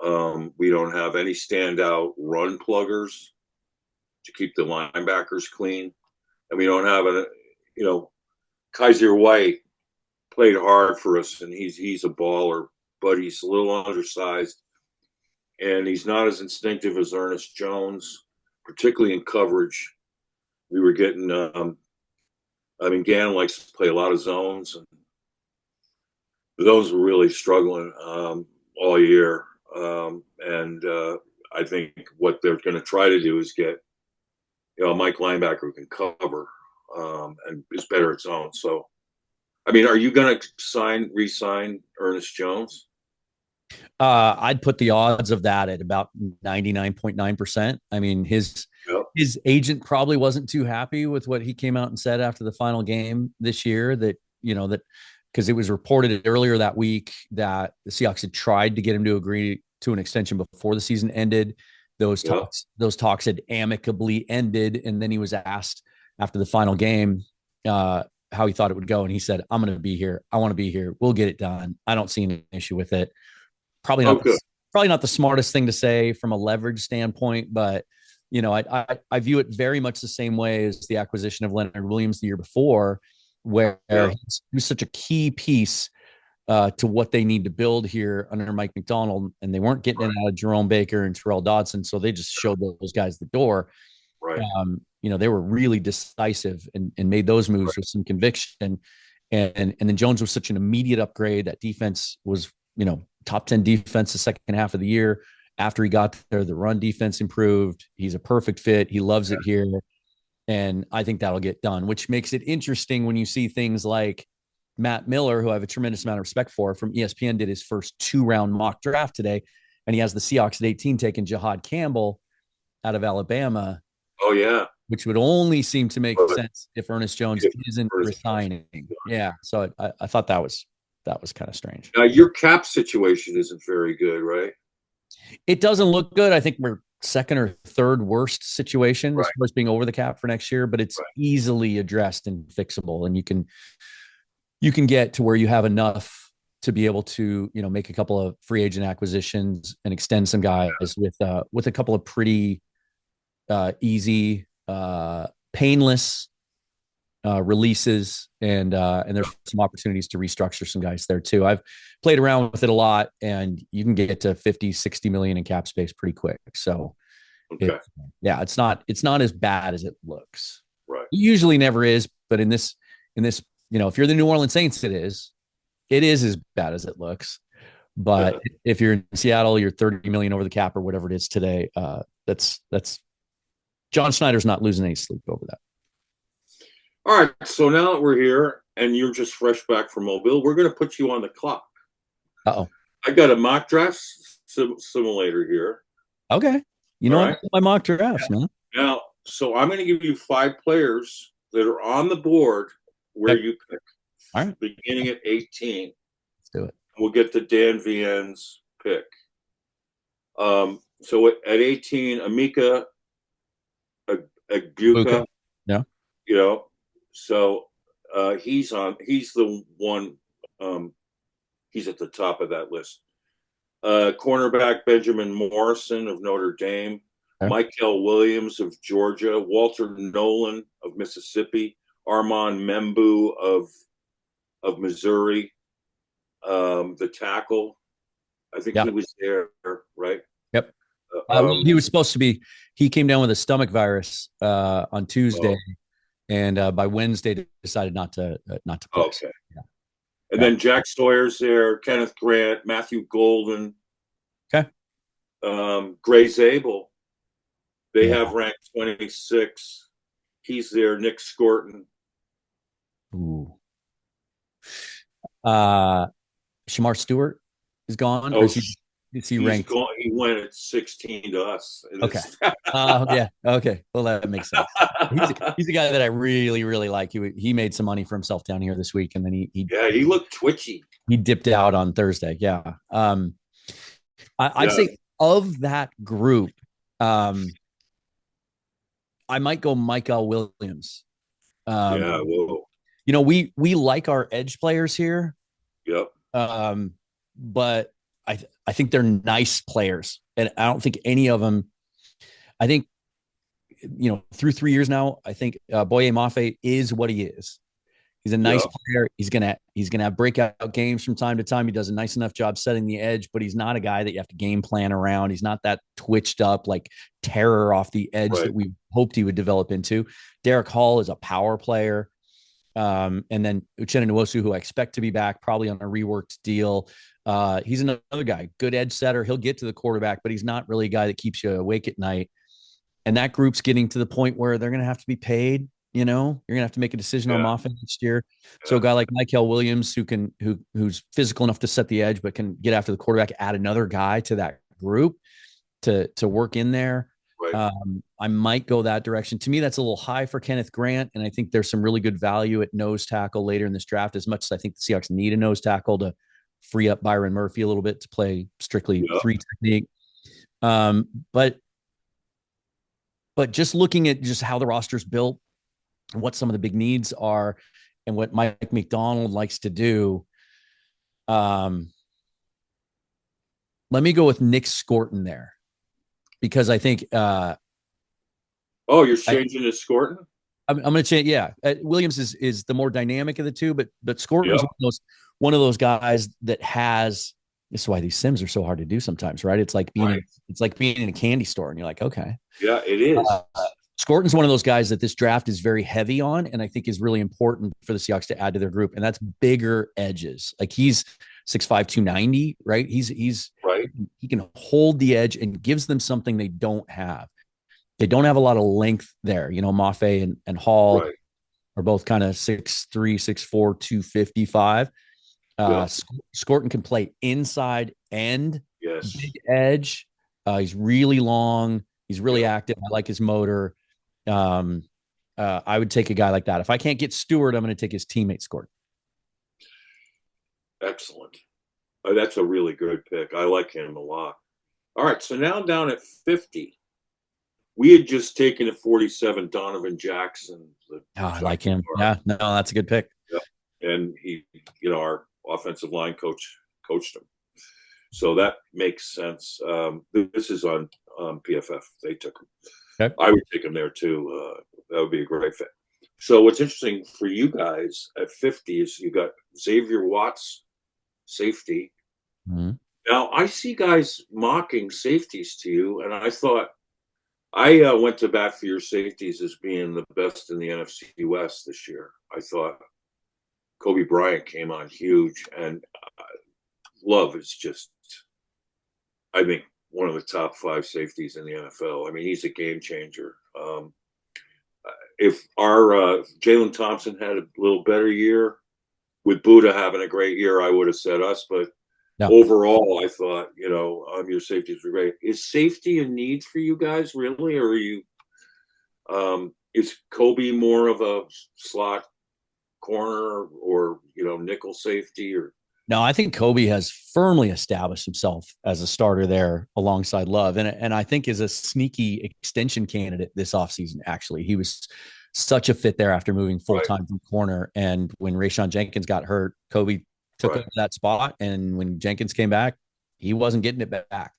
We don't have any standout run pluggers to keep the linebackers clean. And we don't have Kaiser White played hard for us, and he's a baller, but he's a little undersized. And he's not as instinctive as Ernest Jones, particularly in coverage. We were getting, Gannon likes to play a lot of zones, and those were really struggling all year. I think what they're going to try to do is get, a Mike linebacker who can cover and is better at zone. So, I mean, are you going to re-sign Ernest Jones? I'd put the odds of that at about 99.9%. I mean, his agent probably wasn't too happy with what he came out and said after the final game this year, that because it was reported earlier that week that the Seahawks had tried to get him to agree to an extension before the season ended. Those talks had amicably ended. And then he was asked after the final game how he thought it would go. And he said, I'm going to be here. I want to be here. We'll get it done. I don't see an issue with it. Probably not the smartest thing to say from a leverage standpoint, but I view it very much the same way as the acquisition of Leonard Williams the year before, where he's such a key piece to what they need to build here under Mike McDonald, and they weren't getting it out of Jerome Baker and Terrell Dodson, so they just showed those guys the door. Right. They were really decisive and made those moves with some conviction, and then Jones was such an immediate upgrade. That defense was top 10 defense the second half of the year. After he got there, the run defense improved. He's a perfect fit. He loves it here. And I think that'll get done, which makes it interesting when you see things like Matt Miller, who I have a tremendous amount of respect for, from ESPN, did his first 2-round mock draft today. And he has the Seahawks at 18 taking Jihad Campbell out of Alabama. Oh, yeah. Which would only seem to make sense if Ernest Jones isn't resigning. Yeah. So I thought that was kind of strange. Now, your cap situation isn't very good, right? It doesn't look good. I think we're second or third worst situation as far as being over the cap for next year, but it's easily addressed and fixable. And you can get to where you have enough to be able to, make a couple of free agent acquisitions and extend some guys with a couple of pretty easy painless releases, and there's some opportunities to restructure some guys there too. I've played around with it a lot, and you can get to 50, 60 million in cap space pretty quick. So it's not as bad as it looks. Right. It usually never is, but in this, if you're the New Orleans Saints, it is as bad as it looks. But if you're in Seattle, you're 30 million over the cap or whatever it is today. That's John Schneider's not losing any sleep over that. All right. So now that we're here and you're just fresh back from Mobile, we're going to put you on the clock. Uh-oh. I got a mock draft simulator here. Okay. I my mock drafts, man. Now, so I'm going to give you 5 players that are on the board where you pick. All right. Beginning at 18. Let's do it. We'll get to Dan Viens' pick. So at 18, Amika Aguka. Yeah. So he's the one, he's at the top of that list. Cornerback Benjamin Morrison of Notre Dame, Michael Williams of Georgia, Walter Nolan of Mississippi, Armand Membu of Missouri, the tackle. I think he was there, right? Yep. He was supposed to be. He came down with a stomach virus on Tuesday, and by Wednesday decided not to play. Okay. Yeah. And then Jack Sawyer's there, Kenneth Grant, Matthew Golden, Gray Zabel. They have ranked 26. He's there. Nick Scorton. Ooh. Shamar Stewart is gone. Oh, is he ranked? Gone. He went at 16 to us. Okay. Okay. Well, that makes sense. He's a guy that I really, really like. He made some money for himself down here this week, and then he looked twitchy. He dipped out on Thursday. Yeah. I'd say of that group, I might go Michael Williams. Whoa. We like our edge players here. Yep. But I think they're nice players, and I don't think any of them. I think through 3 years now, I think Boye Mafe is what he is. He's a nice player. He's gonna have breakout games from time to time. He does a nice enough job setting the edge, but he's not a guy that you have to game plan around. He's not that twitched up like terror off the edge that we hoped he would develop into. Derek Hall is a power player. And then Uchenna Nwosu, who I expect to be back probably on a reworked deal. He's another guy, good edge setter. He'll get to the quarterback, but he's not really a guy that keeps you awake at night. And that group's getting to the point where they're going to have to be paid. You're going to have to make a decision on offense next year. So a guy like Michael Williams, who's physical enough to set the edge, but can get after the quarterback, add another guy to that group to work in there. Right. I might go that direction. To me, that's a little high for Kenneth Grant, and I think there's some really good value at nose tackle later in this draft, as much as I think the Seahawks need a nose tackle to free up Byron Murphy a little bit to play strictly 3 technique. But just looking at just how the roster's built, and what some of the big needs are, and what Mike McDonald likes to do, let me go with Nick Scorton there. Because I think you're changing to Scorton? I'm going to change. Yeah. Williams is the more dynamic of the two, but Scorton is one of those guys that has. This is why these sims are so hard to do sometimes, right? It's like being in a candy store, and you're like, okay. Yeah, it is. Scorton's one of those guys that this draft is very heavy on, and I think is really important for the Seahawks to add to their group, and that's bigger edges. Like he's 6'5", 290, right? He's right. He can hold the edge and gives them something they don't have. They don't have a lot of length there. Mafe and Hall are both kind of 6'3", 6'4", 255. Scorton can play inside and big edge. He's really long. He's really active. I like his motor. I would take a guy like that. If I can't get Stewart, I'm going to take his teammate Scorton. Excellent. That's a really good pick. I like him a lot. All right, so now down at 50, we had just taken at 47 Donovan Jackson. I like him. Yeah, no, that's a good pick. Yeah. And he, our offensive line coach coached him. So that makes sense. This is on PFF. They took him. Okay. I would take him there too. that would be a great fit. So what's interesting for you guys at 50 is you got Xavier Watts, safety. Mm-hmm. Now I see guys mocking safeties to you, and I thought I went to bat for your safeties as being the best in the NFC West this year. I thought Kobe Bryant came on huge, and Love is just, I think, one of the top 5 safeties in the NFL. I mean, he's a game changer. If our Jalen Thompson had a little better year, with Buddha having a great year, I would have said us. But overall, I thought, your safeties were great. Is safety a need for you guys, really? Or are you, is Kobe more of a slot corner or, nickel safety? Or No, I think Kobe has firmly established himself as a starter there alongside Love. And I think is a sneaky extension candidate this offseason, actually. He was such a fit there after moving full-time from corner. And when Rayshon Jenkins got hurt, Kobe took over that spot. And when Jenkins came back, he wasn't getting it back.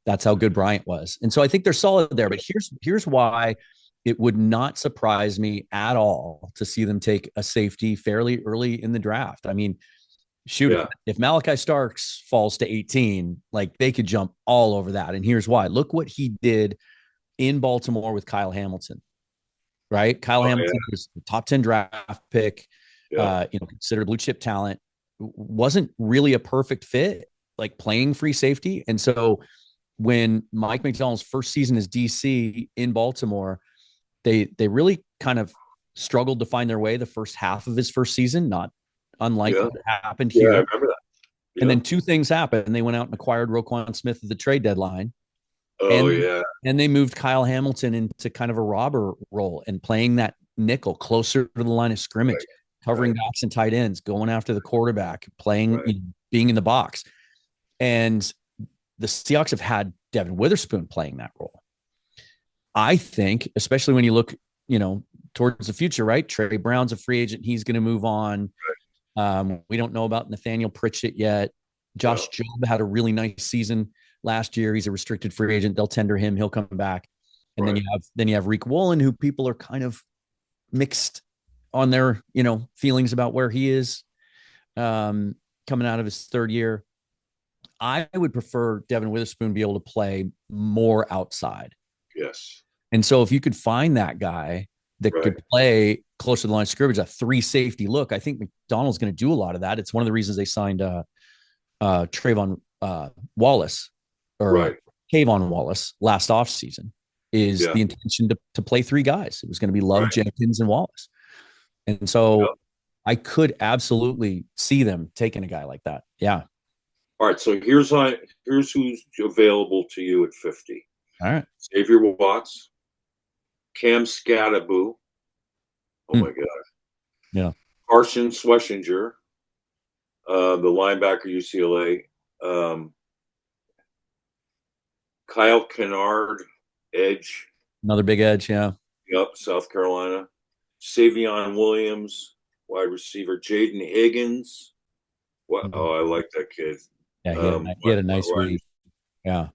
That's how good Bryant was. And so I think they're solid there. But here's why it would not surprise me at all to see them take a safety fairly early in the draft. I mean, shoot, if Malachi Starks falls to 18, like they could jump all over that. And here's why. Look what he did in Baltimore with Kyle Hamilton, right? Kyle Hamilton was the top 10 draft pick, considered blue chip talent, wasn't really a perfect fit, like playing free safety. And so when Mike McDonald's first season as DC in Baltimore, they really kind of struggled to find their way the first half of his first season, not unlike what happened here. I remember that. And then 2 things happened. They went out and acquired Roquan Smith at the trade deadline. And they moved Kyle Hamilton into kind of a robber role and playing that nickel closer to the line of scrimmage, covering backs and tight ends, going after the quarterback, playing, being in the box. And the Seahawks have had Devin Witherspoon playing that role. I think, especially when you look, towards the future, right? Trey Brown's a free agent. He's going to move on. We don't know about Nathaniel Pritchett yet. Josh Jobe had a really nice season last year. He's a restricted free agent. They'll tender him. He'll come back. And then you have Reek Woolen, who people are kind of mixed on their, feelings about where he is coming out of his 3rd year. I would prefer Devin Witherspoon be able to play more outside. Yes. And so if you could find that guy that could play close to the line of scrimmage, a 3 safety look, I think McDonald's going to do a lot of that. It's one of the reasons they signed Trayvon Wallace or Kayvon Wallace last offseason is the intention to play 3 guys. It was going to be Love, Jenkins, and Wallace. And so I could absolutely see them taking a guy like that. Yeah. All right. So here's who's available to you at 50. All right. Xavier Watts, Cam Scattaboo. Oh my God. Yeah. Carson Schlesinger, the linebacker UCLA. Kyle Kennard, edge. Another big edge, Yep, South Carolina. Savion Williams, wide receiver. Jaden Higgins. What? Oh, I like that kid. Yeah, he had a nice week. Yeah.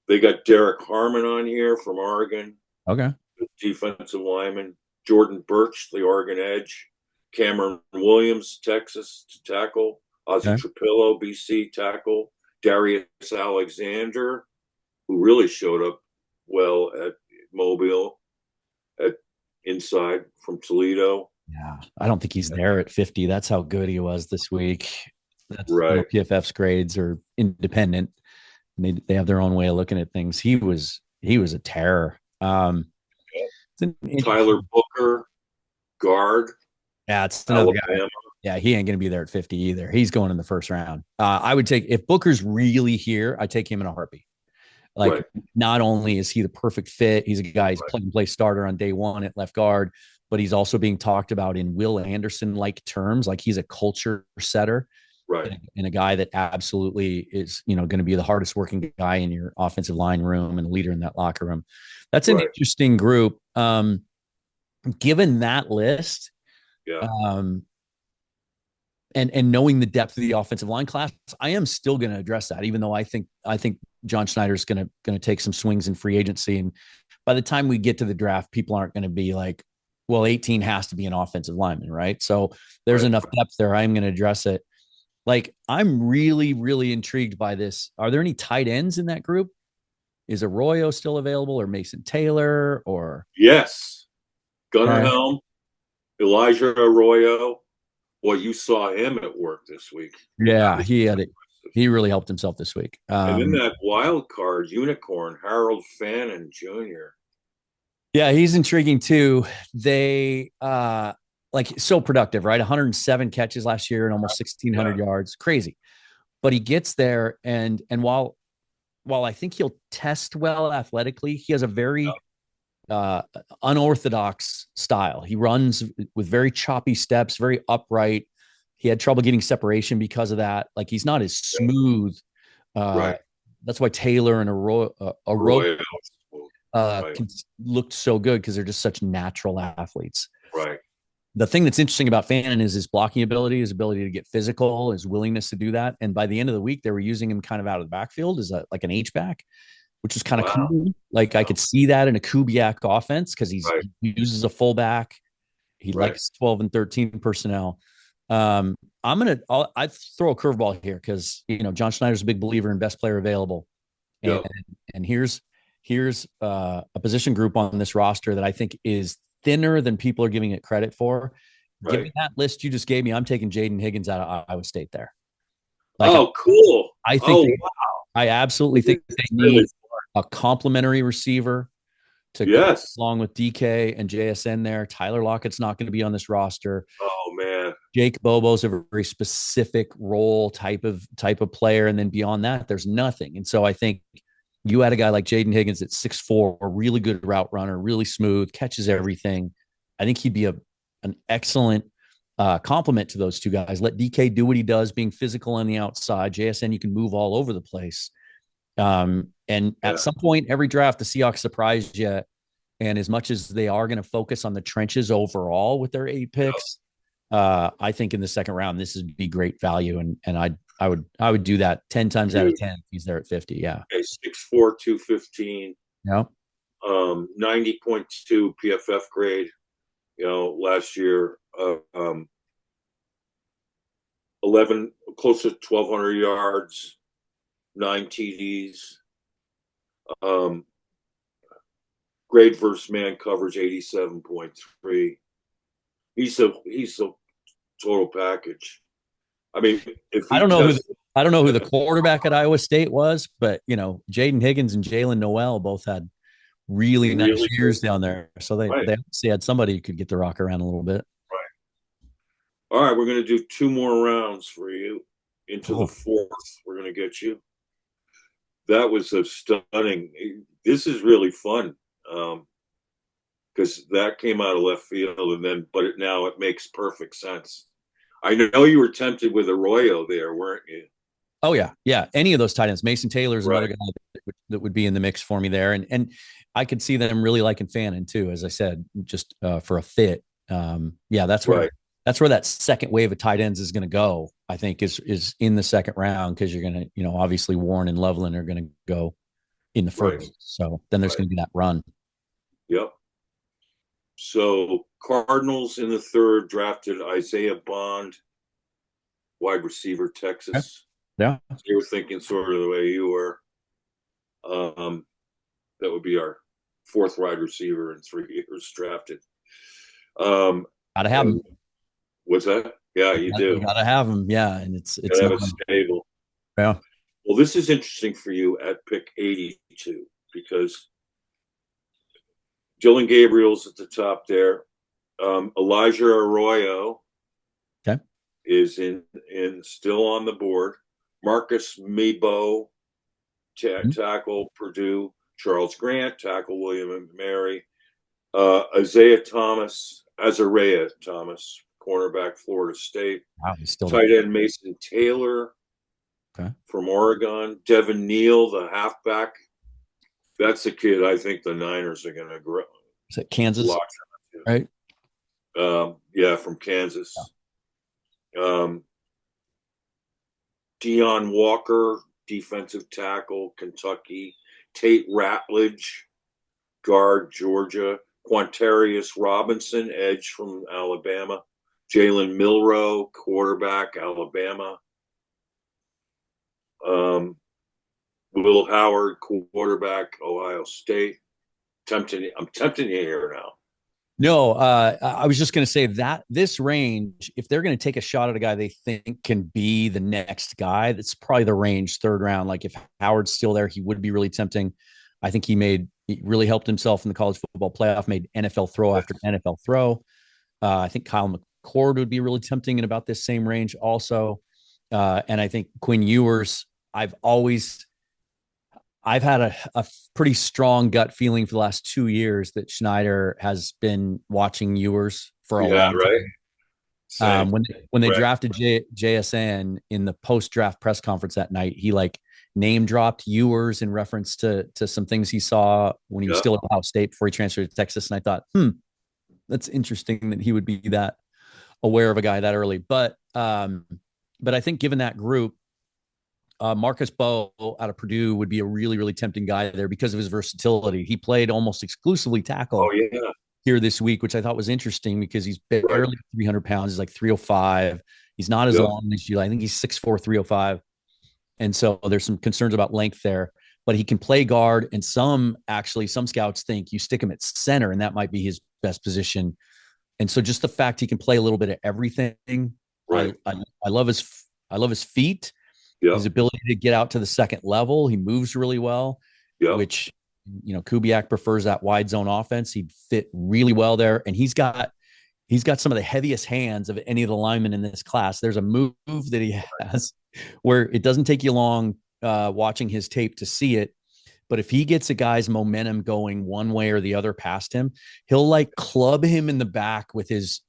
They got Derek Harmon on here from Oregon. Okay. Defensive lineman. Jordan Birch, the Oregon edge. Cameron Williams, Texas, to tackle. Ozzy Trapillo, BC, tackle. Darius Alexander, who really showed up well at Mobile, at inside from Toledo. Yeah, I don't think he's there at 50. That's how good he was this week. That's PFF's grades are independent. They have their own way of looking at things. He was a terror. Tyler Booker, guard. Yeah, it's another guy. Yeah, he ain't going to be there at 50 either. He's going in the first round. I would take, if Booker's really here, I take him in a heartbeat. Like, not only is he the perfect fit, he's a guy who's play starter on day one at left guard, but he's also being talked about in Will Anderson-like terms. Like, he's a culture setter. And a guy that absolutely is, going to be the hardest working guy in your offensive line room and a leader in that locker room. That's an interesting group. Given that list, and knowing the depth of the offensive line class, I am still going to address that, even though I think John Schneider's going to take some swings in free agency. And by the time we get to the draft, people aren't going to be like Well, 18 has to be an offensive lineman, right? So there's Right. enough depth there. I'm going to address it. Like, I'm really, really intrigued by this. Are there any tight ends in that group? Is Arroyo still available, or Mason Taylor, or Yes. Gunnar okay. Helm, Elijah Arroyo. Well, you saw him at work this week. Yeah, he had it. He really helped himself this week. And then that wild card unicorn, Harold Fannin Jr. Yeah, he's intriguing too. They like so productive, right? 107 catches last year and almost 1,600 yards. Crazy. But he gets there, and while I think he'll test well athletically, he has a very uh, unorthodox style. He runs with very choppy steps, very upright. He had trouble getting separation because of that. Like, he's not as smooth. Right. That's why Taylor and Arroyo Right. looked so good, because they're just such natural athletes. Right. The thing that's interesting about Fannin is his blocking ability, his ability to get physical, his willingness to do that. And by the end of the week, they were using him kind of out of the backfield as like an H-back, which is kind of cool. Like, I could see that in a Kubiak offense, because he uses a fullback. He likes 12 and 13 personnel. I throw a curveball here, because John Schneider's a big believer in best player available, and here's a position group on this roster that I think is thinner than people are giving it credit for. Give me that list you just gave me. I'm taking Jaden Higgins out of Iowa State there. Like, cool. I think I absolutely think they need a complimentary receiver to go along with DK and JSN there. Tyler Lockett's not going to be on this roster. Oh man. Jake Bobo's a very specific role type of player. And then beyond that, there's nothing. And so I think you had a guy like Jaden Higgins at 6'4", a really good route runner, really smooth, catches everything. I think he'd be an excellent complement to those two guys. Let DK do what he does, being physical on the outside. JSN, you can move all over the place. And at some point, every draft, the Seahawks surprised you. And as much as they are going to focus on the trenches overall with their 8 picks, I think in the second round, this would be great value. And I would do that 10 times out of 10 if he's there at 50. Yeah. Okay, 6'4", 215. Yeah. 90.2 PFF grade. Last year, 11, close to 1,200 yards, 9 TDs. Grade versus man coverage 87.3. He's a total package. I mean, I don't know who the quarterback at Iowa State was, but Jaden Higgins and Jalen Noel both had really nice years down there. So they obviously had somebody who could get the rock around a little bit. Right. All right, we're going to do 2 more rounds for you. Into the 4th, we're going to get you. That was a stunning. This is really fun, because that came out of left field, but now it makes perfect sense. I know you were tempted with Arroyo there, weren't you? Oh yeah. Any of those tight ends. Mason Taylor's another guy that would be in the mix for me there, and I could see them really liking Fannin too, as I said, just for a fit. That's where that second wave of tight ends is going to go. I think is in the second round, because you're going to, obviously Warren and Loveland are going to go in the first. So then there's going to be that run. Yep. So Cardinals in the 3rd drafted Isaiah Bond, wide receiver, Texas. Yeah. So you were thinking sort of the way you were. That would be our 4th wide receiver in 3 years drafted. Gotta have him. What's that? Yeah, you do. You gotta have him. Yeah, and it's have it stable. Yeah. Well, this is interesting for you at pick 82, because Dylan Gabriel's at the top there. Elijah Arroyo is in still on the board. Marcus Mebo, tackle Purdue. Charles Grant, tackle William and Mary. Isaiah Thomas, cornerback, Florida State. Wow, he's still tight end Mason Taylor from Oregon. Devin Neal, the halfback. That's the kid I think the Niners are going to grow. Is it Kansas? Right? From Kansas. Deion Walker, defensive tackle, Kentucky. Tate Ratledge, guard, Georgia. Quantarius Robinson, edge from Alabama. Jalen Milroe, quarterback, Alabama. Will Howard, quarterback, Ohio State. I'm tempting you here now. No, I was just going to say that this range, if they're going to take a shot at a guy they think can be the next guy, that's probably the range, third round. Like if Howard's still there, he would be really tempting. I think he really helped himself in the college football playoff, made NFL throw after NFL throw. I think Kyle McCord would be really tempting in about this same range also. And I think Quinn Ewers, I've had a pretty strong gut feeling for the last 2 years that Schneider has been watching Ewers for a long time. When they drafted JSN in the post-draft press conference that night, he like name dropped Ewers in reference to some things he saw when he was still at Ohio State before he transferred to Texas. And I thought, that's interesting that he would be that aware of a guy that early. But I think given that group, Marcus Bowe out of Purdue would be a really, really tempting guy there because of his versatility. He played almost exclusively tackle here this week, which I thought was interesting because he's barely 300 pounds. He's like 305. He's not as long as you. I think he's 6'4", 305. And so there's some concerns about length there, but he can play guard. And some scouts think you stick him at center and that might be his best position. And so just the fact he can play a little bit of everything. Right. I love his feet. His ability to get out to the second level. He moves really well, which, Kubiak prefers that wide zone offense. He'd fit really well there. And he's got some of the heaviest hands of any of the linemen in this class. There's a move that he has where it doesn't take you long watching his tape to see it. But if he gets a guy's momentum going one way or the other past him, he'll like club him in the back with his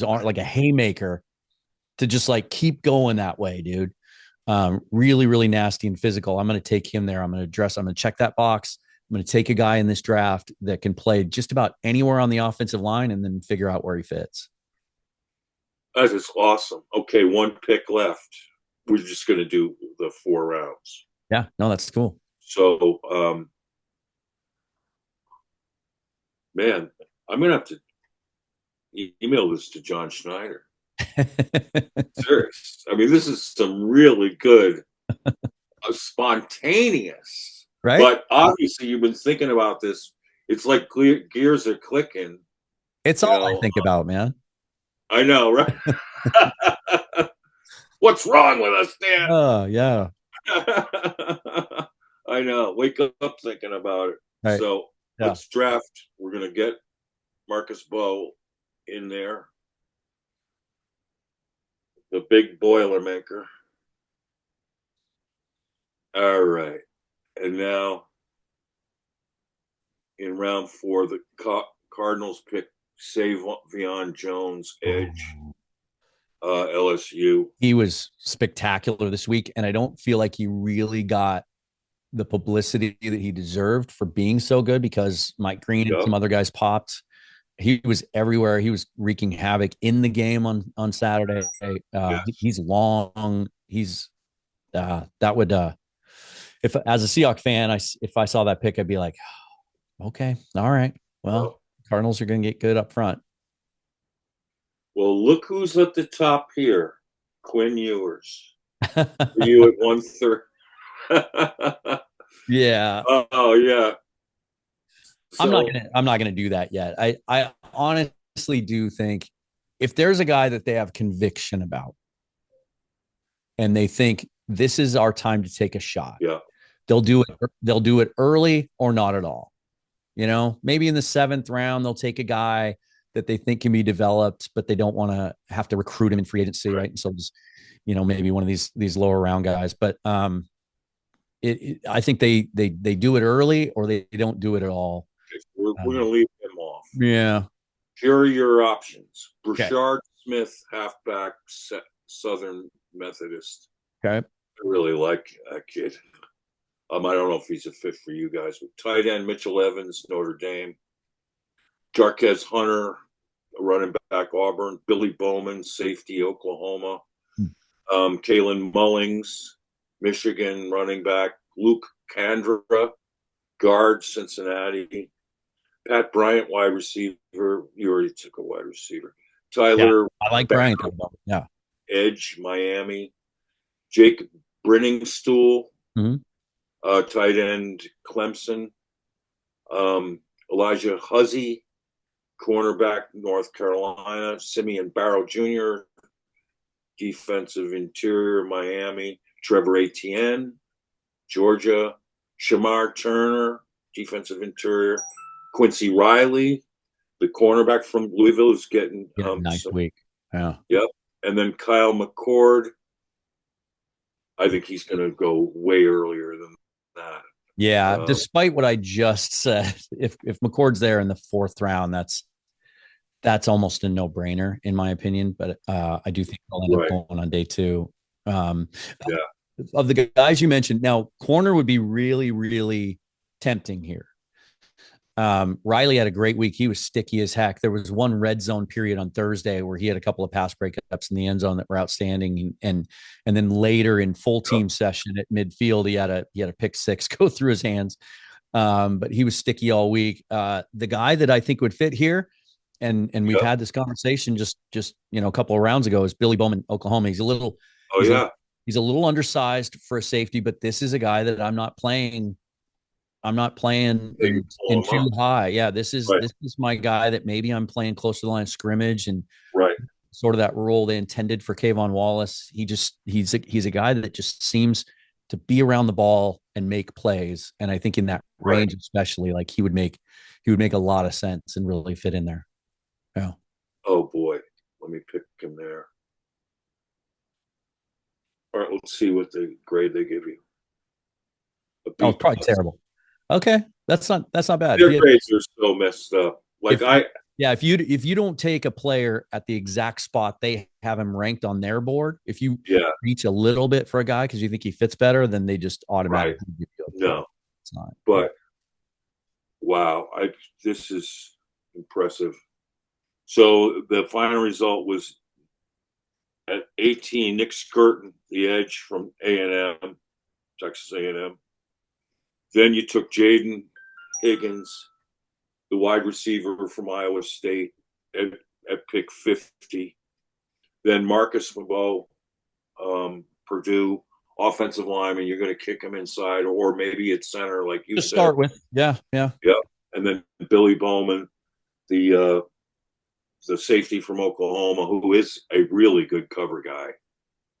arm like a haymaker to just like keep going that way, dude. Really, really nasty and physical. I'm going to take him there. I'm going to check that box. I'm going to take a guy in this draft that can play just about anywhere on the offensive line and then figure out where he fits. That is awesome. Okay, one pick left. We're just going to do the 4 rounds. Yeah, no, that's cool. So, man, I'm going to have to email this to John Schneider. Serious. I mean, this is some really good, spontaneous. Right. But obviously, you've been thinking about this. It's like gears are clicking. It's all I think about, man. I know, right? What's wrong with us, Dan? Oh, yeah. I know. Wake up thinking about it. Right. So let's draft. We're going to get Marcus Bowe in there. The big Boilermaker. All right. And now in round 4, the Cardinals pick Viens Jones, edge, LSU. He was spectacular this week, and I don't feel like he really got the publicity that he deserved for being so good because Mike Green and some other guys popped. He was everywhere. He was wreaking havoc in the game on Saturday. He's long. He's that would if as a Seahawks fan, if I saw that pick, I'd be like, okay, all right. Well, Cardinals are going to get good up front. Well, look who's at the top here, Quinn Ewers. You at 1/3. Yeah. Oh yeah. So, I'm not gonna do that yet. I honestly do think if there's a guy that they have conviction about and they think this is our time to take a shot, they'll do it. They'll do it early or not at all. Maybe in the 7th round, they'll take a guy that they think can be developed, but they don't want to have to recruit him in free agency. Right. And so just, maybe one of these lower round guys, but I think they do it early or they don't do it at all. We're going to leave him off. Yeah. Here are your options. Brashard Smith, halfback, Southern Methodist. Okay. I really like that kid. I don't know if he's a fit for you guys. But tight end, Mitchell Evans, Notre Dame. Jarquez Hunter, running back, Auburn. Billy Bowman, safety, Oklahoma. Kalen Mullings, Michigan, running back. Luke Kandra, guard, Cincinnati. Pat Bryant, wide receiver. You already took a wide receiver. Tyler. Yeah, I like Bryant. Yeah. Edge, Miami. Jake Brenningstool, tight end, Clemson. Elijah Huzzy, cornerback, North Carolina. Simeon Barrow Jr., defensive interior, Miami. Trevor Etienne, Georgia. Shamar Turner, defensive interior. Quincy Riley, the cornerback from Louisville, is getting nice week. Yeah. Yep. And then Kyle McCord. I think he's going to go way earlier than that. Yeah, despite what I just said, if McCord's there in the 4th round, that's almost a no-brainer in my opinion. But I do think he'll end up going on day 2. Of the guys you mentioned, now corner would be really, really tempting here. Riley had a great week. He was sticky as heck. There was one red zone period on Thursday where he had a couple of pass breakups in the end zone that were outstanding. And then later in full team session at midfield, he had a pick 6 go through his hands. But he was sticky all week. The guy that I think would fit here, and we've had this conversation just a couple of rounds ago, is Billy Bowman, Oklahoma. He's a little undersized for a safety, but this is a guy that I'm not playing in too high. Yeah, this is my guy that maybe I'm playing close to the line of scrimmage and sort of that role they intended for Kayvon Wallace. He's a guy that just seems to be around the ball and make plays. And I think in that range, especially, like he would make a lot of sense and really fit in there. Yeah. Oh boy, let me pick him there. All right, let's see what the grade they give you. Oh, probably terrible. Okay, that's not bad. Their grades are so messed up. If you don't take a player at the exact spot they have him ranked on their board, if you reach a little bit for a guy because you think he fits better, then they just automatically give you a no. It's not. But wow, this is impressive. So the final result was at 18, Nick Skirton, the edge from A&M, Texas A&M. Then you took Jaden Higgins, the wide receiver from Iowa State, at pick 50. Then Marcus Mabeau, Purdue, offensive lineman. You're going to kick him inside, or maybe at center, like you said. To start with, yeah. And then Billy Bowman, the safety from Oklahoma, who is a really good cover guy.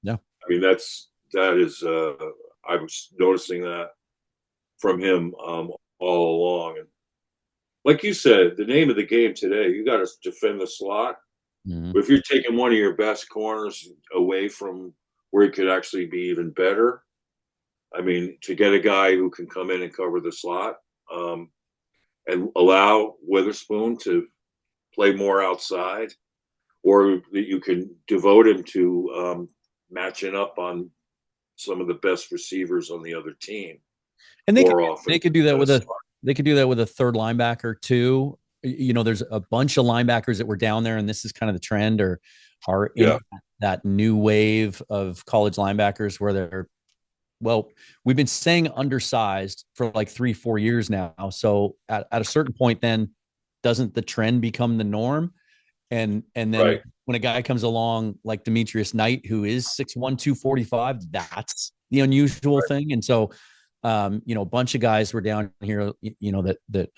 Yeah, I mean that is. I was noticing that from him all along, and like you said, the name of the game today, you got to defend the slot. Mm-hmm. But if you're taking one of your best corners away from where he could actually be even better, I mean, to get a guy who can come in and cover the slot, and allow Witherspoon to play more outside, or that you can devote him to matching up on some of the best receivers on the other team. And they could do that with a third linebacker too. You know, there's a bunch of linebackers that were down there, and this is kind of the trend, or are in that new wave of college linebackers where we've been saying undersized for like 3-4 years now. So at a certain point, then doesn't the trend become the norm? And then when a guy comes along like Demetrius Knight, who is 6'1", 245, that's the unusual thing. And so, a bunch of guys were down here, the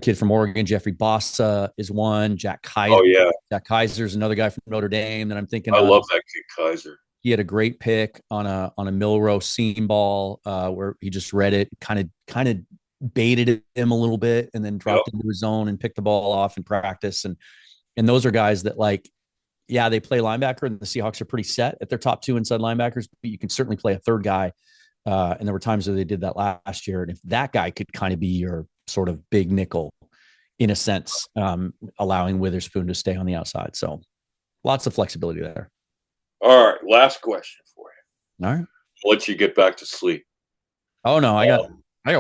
kid from Oregon, Jeffrey Bossa is one. Jack Kaiser. Oh yeah. Jack Kaiser's another guy from Notre Dame that I'm thinking. I love that kid Kaiser. He had a great pick on a Milrow seam ball where he just read it, kind of baited him a little bit, and then dropped into his zone and picked the ball off in practice. And those are guys that, like, they play linebacker, and the Seahawks are pretty set at their top 2 inside linebackers, but you can certainly play a third guy. And there were times where they did that last year. And if that guy could kind of be your sort of big nickel in a sense, allowing Witherspoon to stay on the outside. So lots of flexibility there. All right. Last question for you. All right. I'll let you get back to sleep. Oh no, I got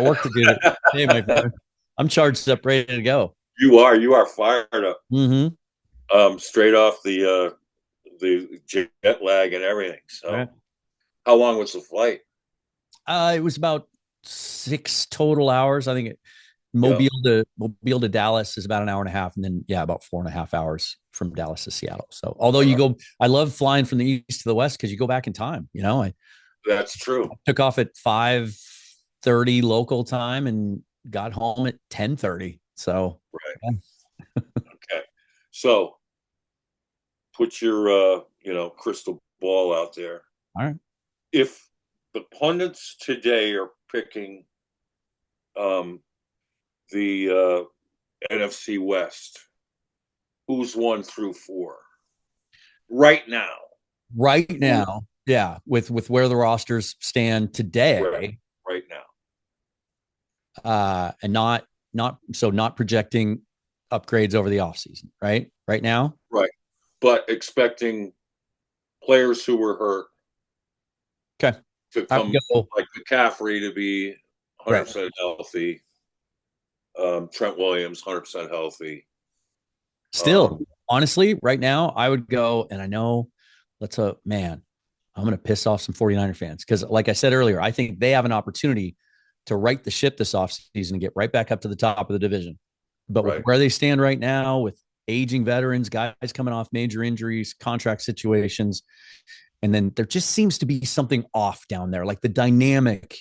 work to do. Hey, my friend, I'm charged up, ready to go. You are fired up. Mm-hmm. Straight off the jet lag and everything. So, How long was the flight? It was about 6 total hours. I think Mobile to Dallas is about an hour and a half, and then about 4.5 hours from Dallas to Seattle. So although I love flying from the east to the west because you go back in time. That's true. I took off at 5:30 local time and got home at 10:30. So right. Okay. So put your crystal ball out there. All right. If the pundits today are picking the NFC West, who's 1 through 4 right now? Right now, yeah, with where the rosters stand today, right now, and not projecting upgrades over the offseason, right now, right, but expecting players who were hurt, to come, like McCaffrey to be 100% healthy, Trent Williams 100% healthy. Still, honestly, right now, I would go, and I know I'm going to piss off some 49er fans because, like I said earlier, I think they have an opportunity to right the ship this offseason and get right back up to the top of the division. But with where they stand right now, with aging veterans, guys coming off major injuries, contract situations, and then there just seems to be something off down there. Like the dynamic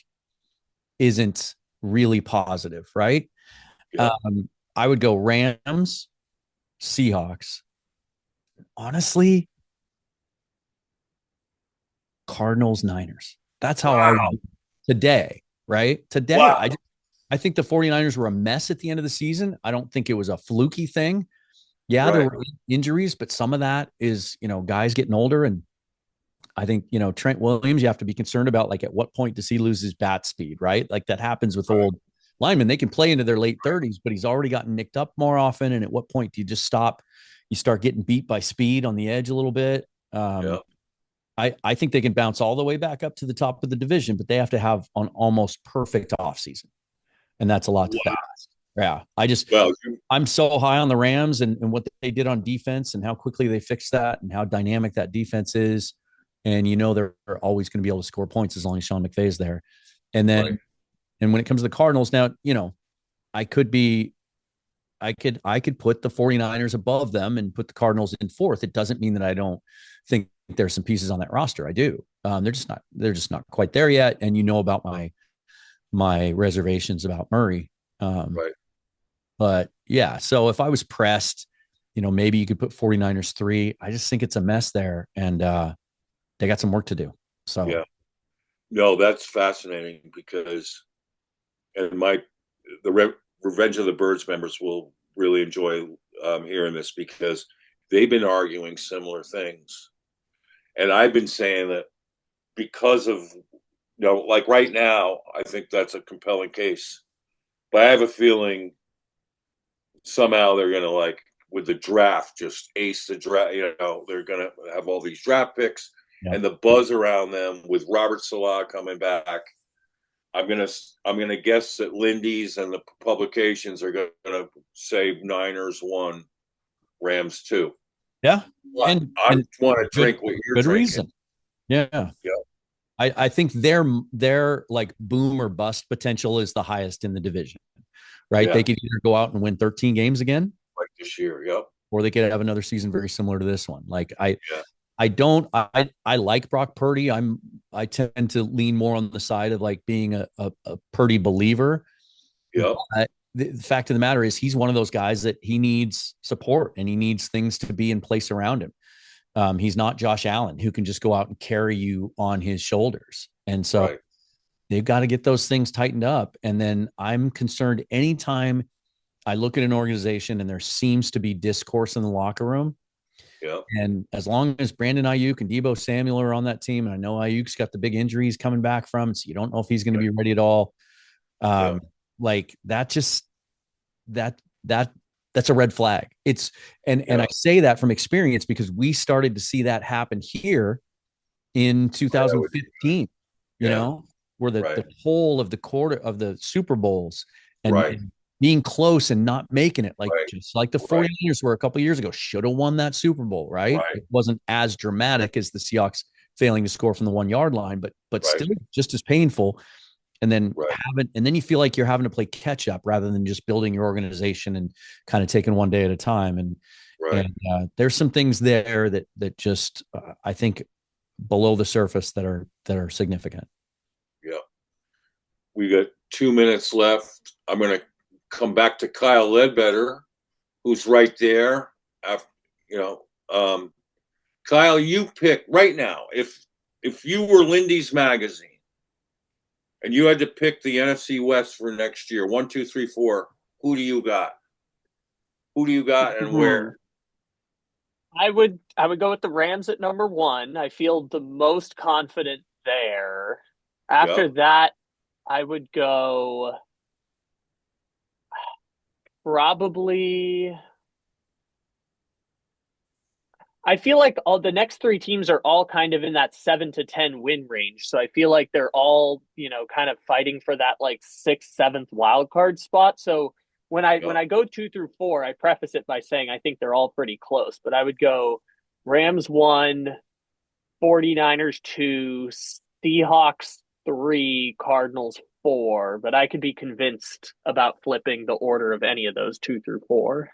isn't really positive, right? Yeah. I would go Rams, Seahawks. Honestly, Cardinals, Niners. That's how I would today, right? Today, I think the 49ers were a mess at the end of the season. I don't think it was a fluky thing. Yeah, there were injuries, but some of that is, guys getting older. And I think, Trent Williams, you have to be concerned about, like, at what point does he lose his bat speed, right? Like that happens with old linemen. They can play into their late 30s, but he's already gotten nicked up more often. And at what point do you just stop? You start getting beat by speed on the edge a little bit. I think they can bounce all the way back up to the top of the division, but they have to have an almost perfect offseason. And that's a lot to ask. Yeah. I'm so high on the Rams and what they did on defense and how quickly they fixed that and how dynamic that defense is. And, they're always going to be able to score points as long as Sean McVay is there. And then, and when it comes to the Cardinals now, I could put the 49ers above them and put the Cardinals in 4th. It doesn't mean that I don't think there's some pieces on that roster. I do. They're just not quite there yet. And about my reservations about Murray. But yeah, so if I was pressed, maybe you could put 49ers 3. I just think it's a mess there, and they got some work to do. So yeah, no, that's fascinating because, and the Revenge of the Birds members will really enjoy hearing this because they've been arguing similar things, and I've been saying that because of like right now, I think that's a compelling case, but I have a feeling somehow they're going to, like, with the draft, just ace the draft. They're going to have all these draft picks and the buzz around them with Robert Salah coming back. I'm gonna guess that Lindy's and the publications are going to say Niners 1, Rams 2. Yeah, and I want to drink what you're drinking. Reason. Yeah. I think their like boom or bust potential is the highest in the division, right? They could either go out and win 13 games again, like this year, or they could have another season very similar to this one. Like I like Brock Purdy. I tend to lean more on the side of like being a Purdy believer. Yeah. The fact of the matter is he's one of those guys that he needs support and he needs things to be in place around him. He's not Josh Allen who can just go out and carry you on his shoulders. And so they've got to get those things tightened up. And then I'm concerned anytime I look at an organization and there seems to be discourse in the locker room. Yeah. And as long as Brandon Ayuk and Deebo Samuel are on that team, and I know Ayuk's got the big injuries coming back from, so you don't know if he's going to be ready at all. Like that, that's a red flag. And I say that from experience because we started to see that happen here in 2015, where the whole of the quarter of the Super Bowls and being close and not making it, like just like the 49ers were a couple of years ago, should have won that Super Bowl, right? It wasn't as dramatic as the Seahawks failing to score from the 1 yard line, but still just as painful. and then Right. and then you feel like you're having to play catch up rather than just building your organization and kind of taking one day at a time. Right. And there's some things there that just I think below the surface that are significant. Yeah. We got 2 minutes left. I'm going to come back to Kyle Ledbetter, who's right there. After, Kyle, you pick right now. If you were Lindy's magazine and you had to pick the NFC West for next year, 1, 2, 3, 4, who do you got? Who do you got and where? I would go with the Rams at number 1. I feel the most confident there. After that, I would go probably. I feel like all the next 3 teams are all kind of in that 7 to 10 win range. So I feel like they're all, kind of fighting for that like 6th, 7th wild card spot. So when I go 2 through 4, I preface it by saying I think they're all pretty close. But I would go Rams 1, 49ers 2, Seahawks 3, Cardinals 4. But I could be convinced about flipping the order of any of those 2 through 4.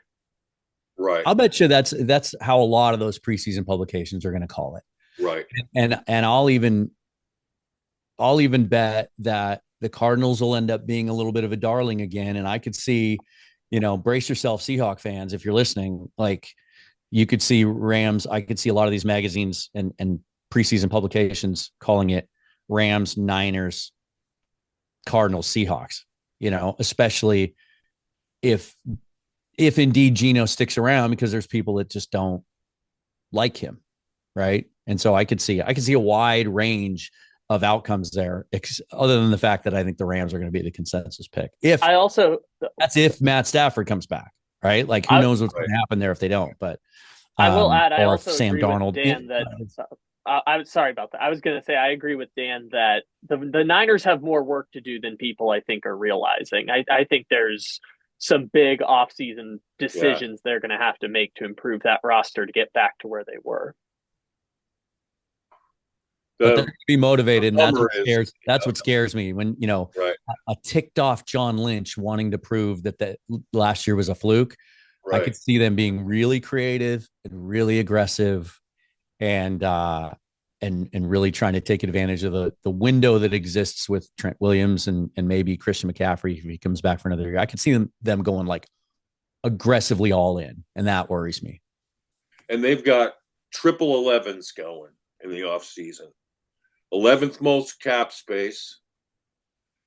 Right. I'll bet you that's how a lot of those preseason publications are going to call it. Right. And I'll even bet that the Cardinals will end up being a little bit of a darling again. And I could see, brace yourself, Seahawk fans, if you're listening, like you could see Rams. I could see a lot of these magazines and preseason publications calling it Rams, Niners, Cardinals, Seahawks, especially if indeed Geno sticks around, because there's people that just don't like him. Right. And so I could see a wide range of outcomes there, other than the fact that I think the Rams are going to be the consensus pick. That's if Matt Stafford comes back, right? Like who knows what's going to happen there if they don't, but I will add, I also Sam agree Darnold, with Dan that I'm sorry about that. I was going to say, I agree with Dan that the Niners have more work to do than people I think are realizing. I think there's some big offseason decisions they're going to have to make to improve that roster to get back to where they were. But they're going to be motivated, and that's what scares me when, a ticked off John Lynch wanting to prove that last year was a fluke. Right. I could see them being really creative and really aggressive and really trying to take advantage of the window that exists with Trent Williams and maybe Christian McCaffrey if he comes back for another year. I could see them going like aggressively all in, and that worries me. And they've got triple 11s going in the offseason. 11th most cap space.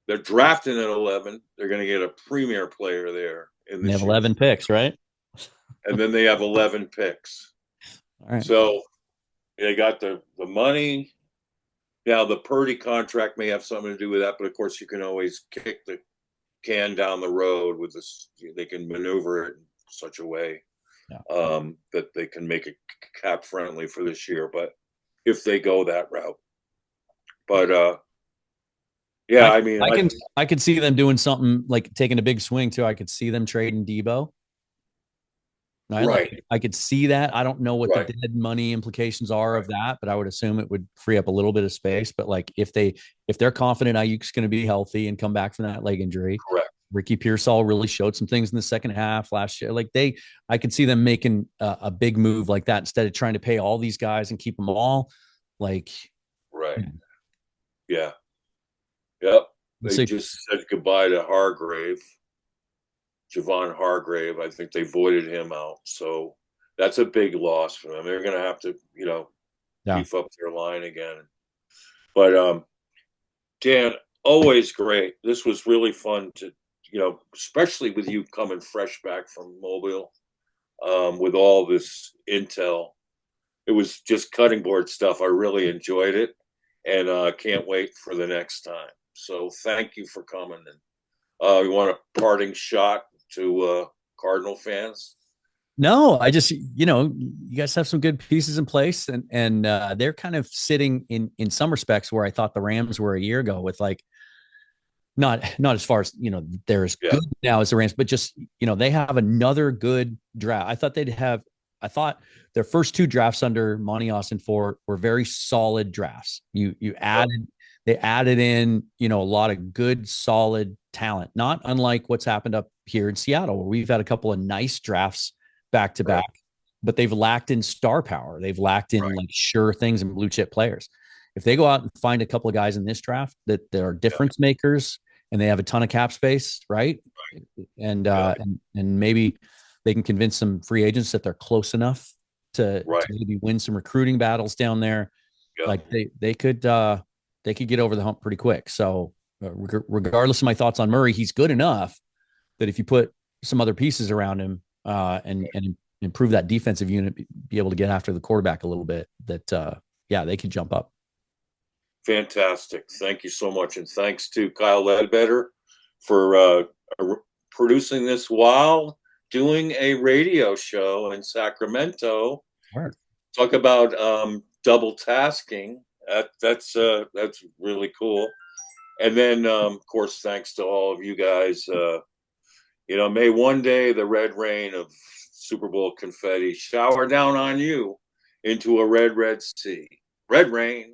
They're drafting at 11. They're going to get a premier player there. They have 11 picks, right? And then they have 11 picks. All right. So they got the money. Now, the Purdy contract may have something to do with that, but of course, you can always kick the can down the road with this. They can maneuver it in such a way that they can make it cap friendly for this year. But if they go that route, I could see them doing something like taking a big swing too. I could see them trading Debo. Right. I could see that. I don't know what the dead money implications are of that, but I would assume it would free up a little bit of space. But like if they're confident Ayuk's going to be healthy and come back from that leg injury, correct. Ricky Pearsall really showed some things in the second half last year. Like I could see them making a big move like that instead of trying to pay all these guys and keep them all. Like, right. Yeah. Yep. They just said goodbye to Hargrave. Javon Hargrave, I think they voided him out. So that's a big loss for them. They're going to have to, beef up their line again. But, Dan, always great. This was really fun to, especially with you coming fresh back from Mobile with all this intel. It was just cutting board stuff. I really enjoyed it and can't wait for the next time. So thank you for coming. And you want a parting shot to Cardinal fans? No, I just, you guys have some good pieces in place and they're kind of sitting in some respects where I thought the Rams were a year ago with like, not as far as, they're as good now as the Rams, but just, they have another good draft. I thought their first 2 drafts under Monty Austin were very solid drafts. You added They added in, a lot of good, solid talent, not unlike what's happened up here in Seattle, where we've had a couple of nice drafts back to back, but they've lacked in star power. They've lacked in like sure things and blue chip players. If they go out and find a couple of guys in this draft that are difference makers and they have a ton of cap space, right? And maybe they can convince some free agents that they're close enough to maybe win some recruiting battles down there. Like they could get over the hump pretty quick. So regardless of my thoughts on Murray, he's good enough that if you put some other pieces around him and improve that defensive unit, be able to get after the quarterback a little bit, that they could jump up. Fantastic. Thank you so much. And thanks to Kyle Ledbetter for producing this while doing a radio show in Sacramento. Sure. Talk about double tasking. That's really cool. And then, of course, thanks to all of you guys. May one day the red rain of Super Bowl confetti shower down on you into a red sea. Red rain.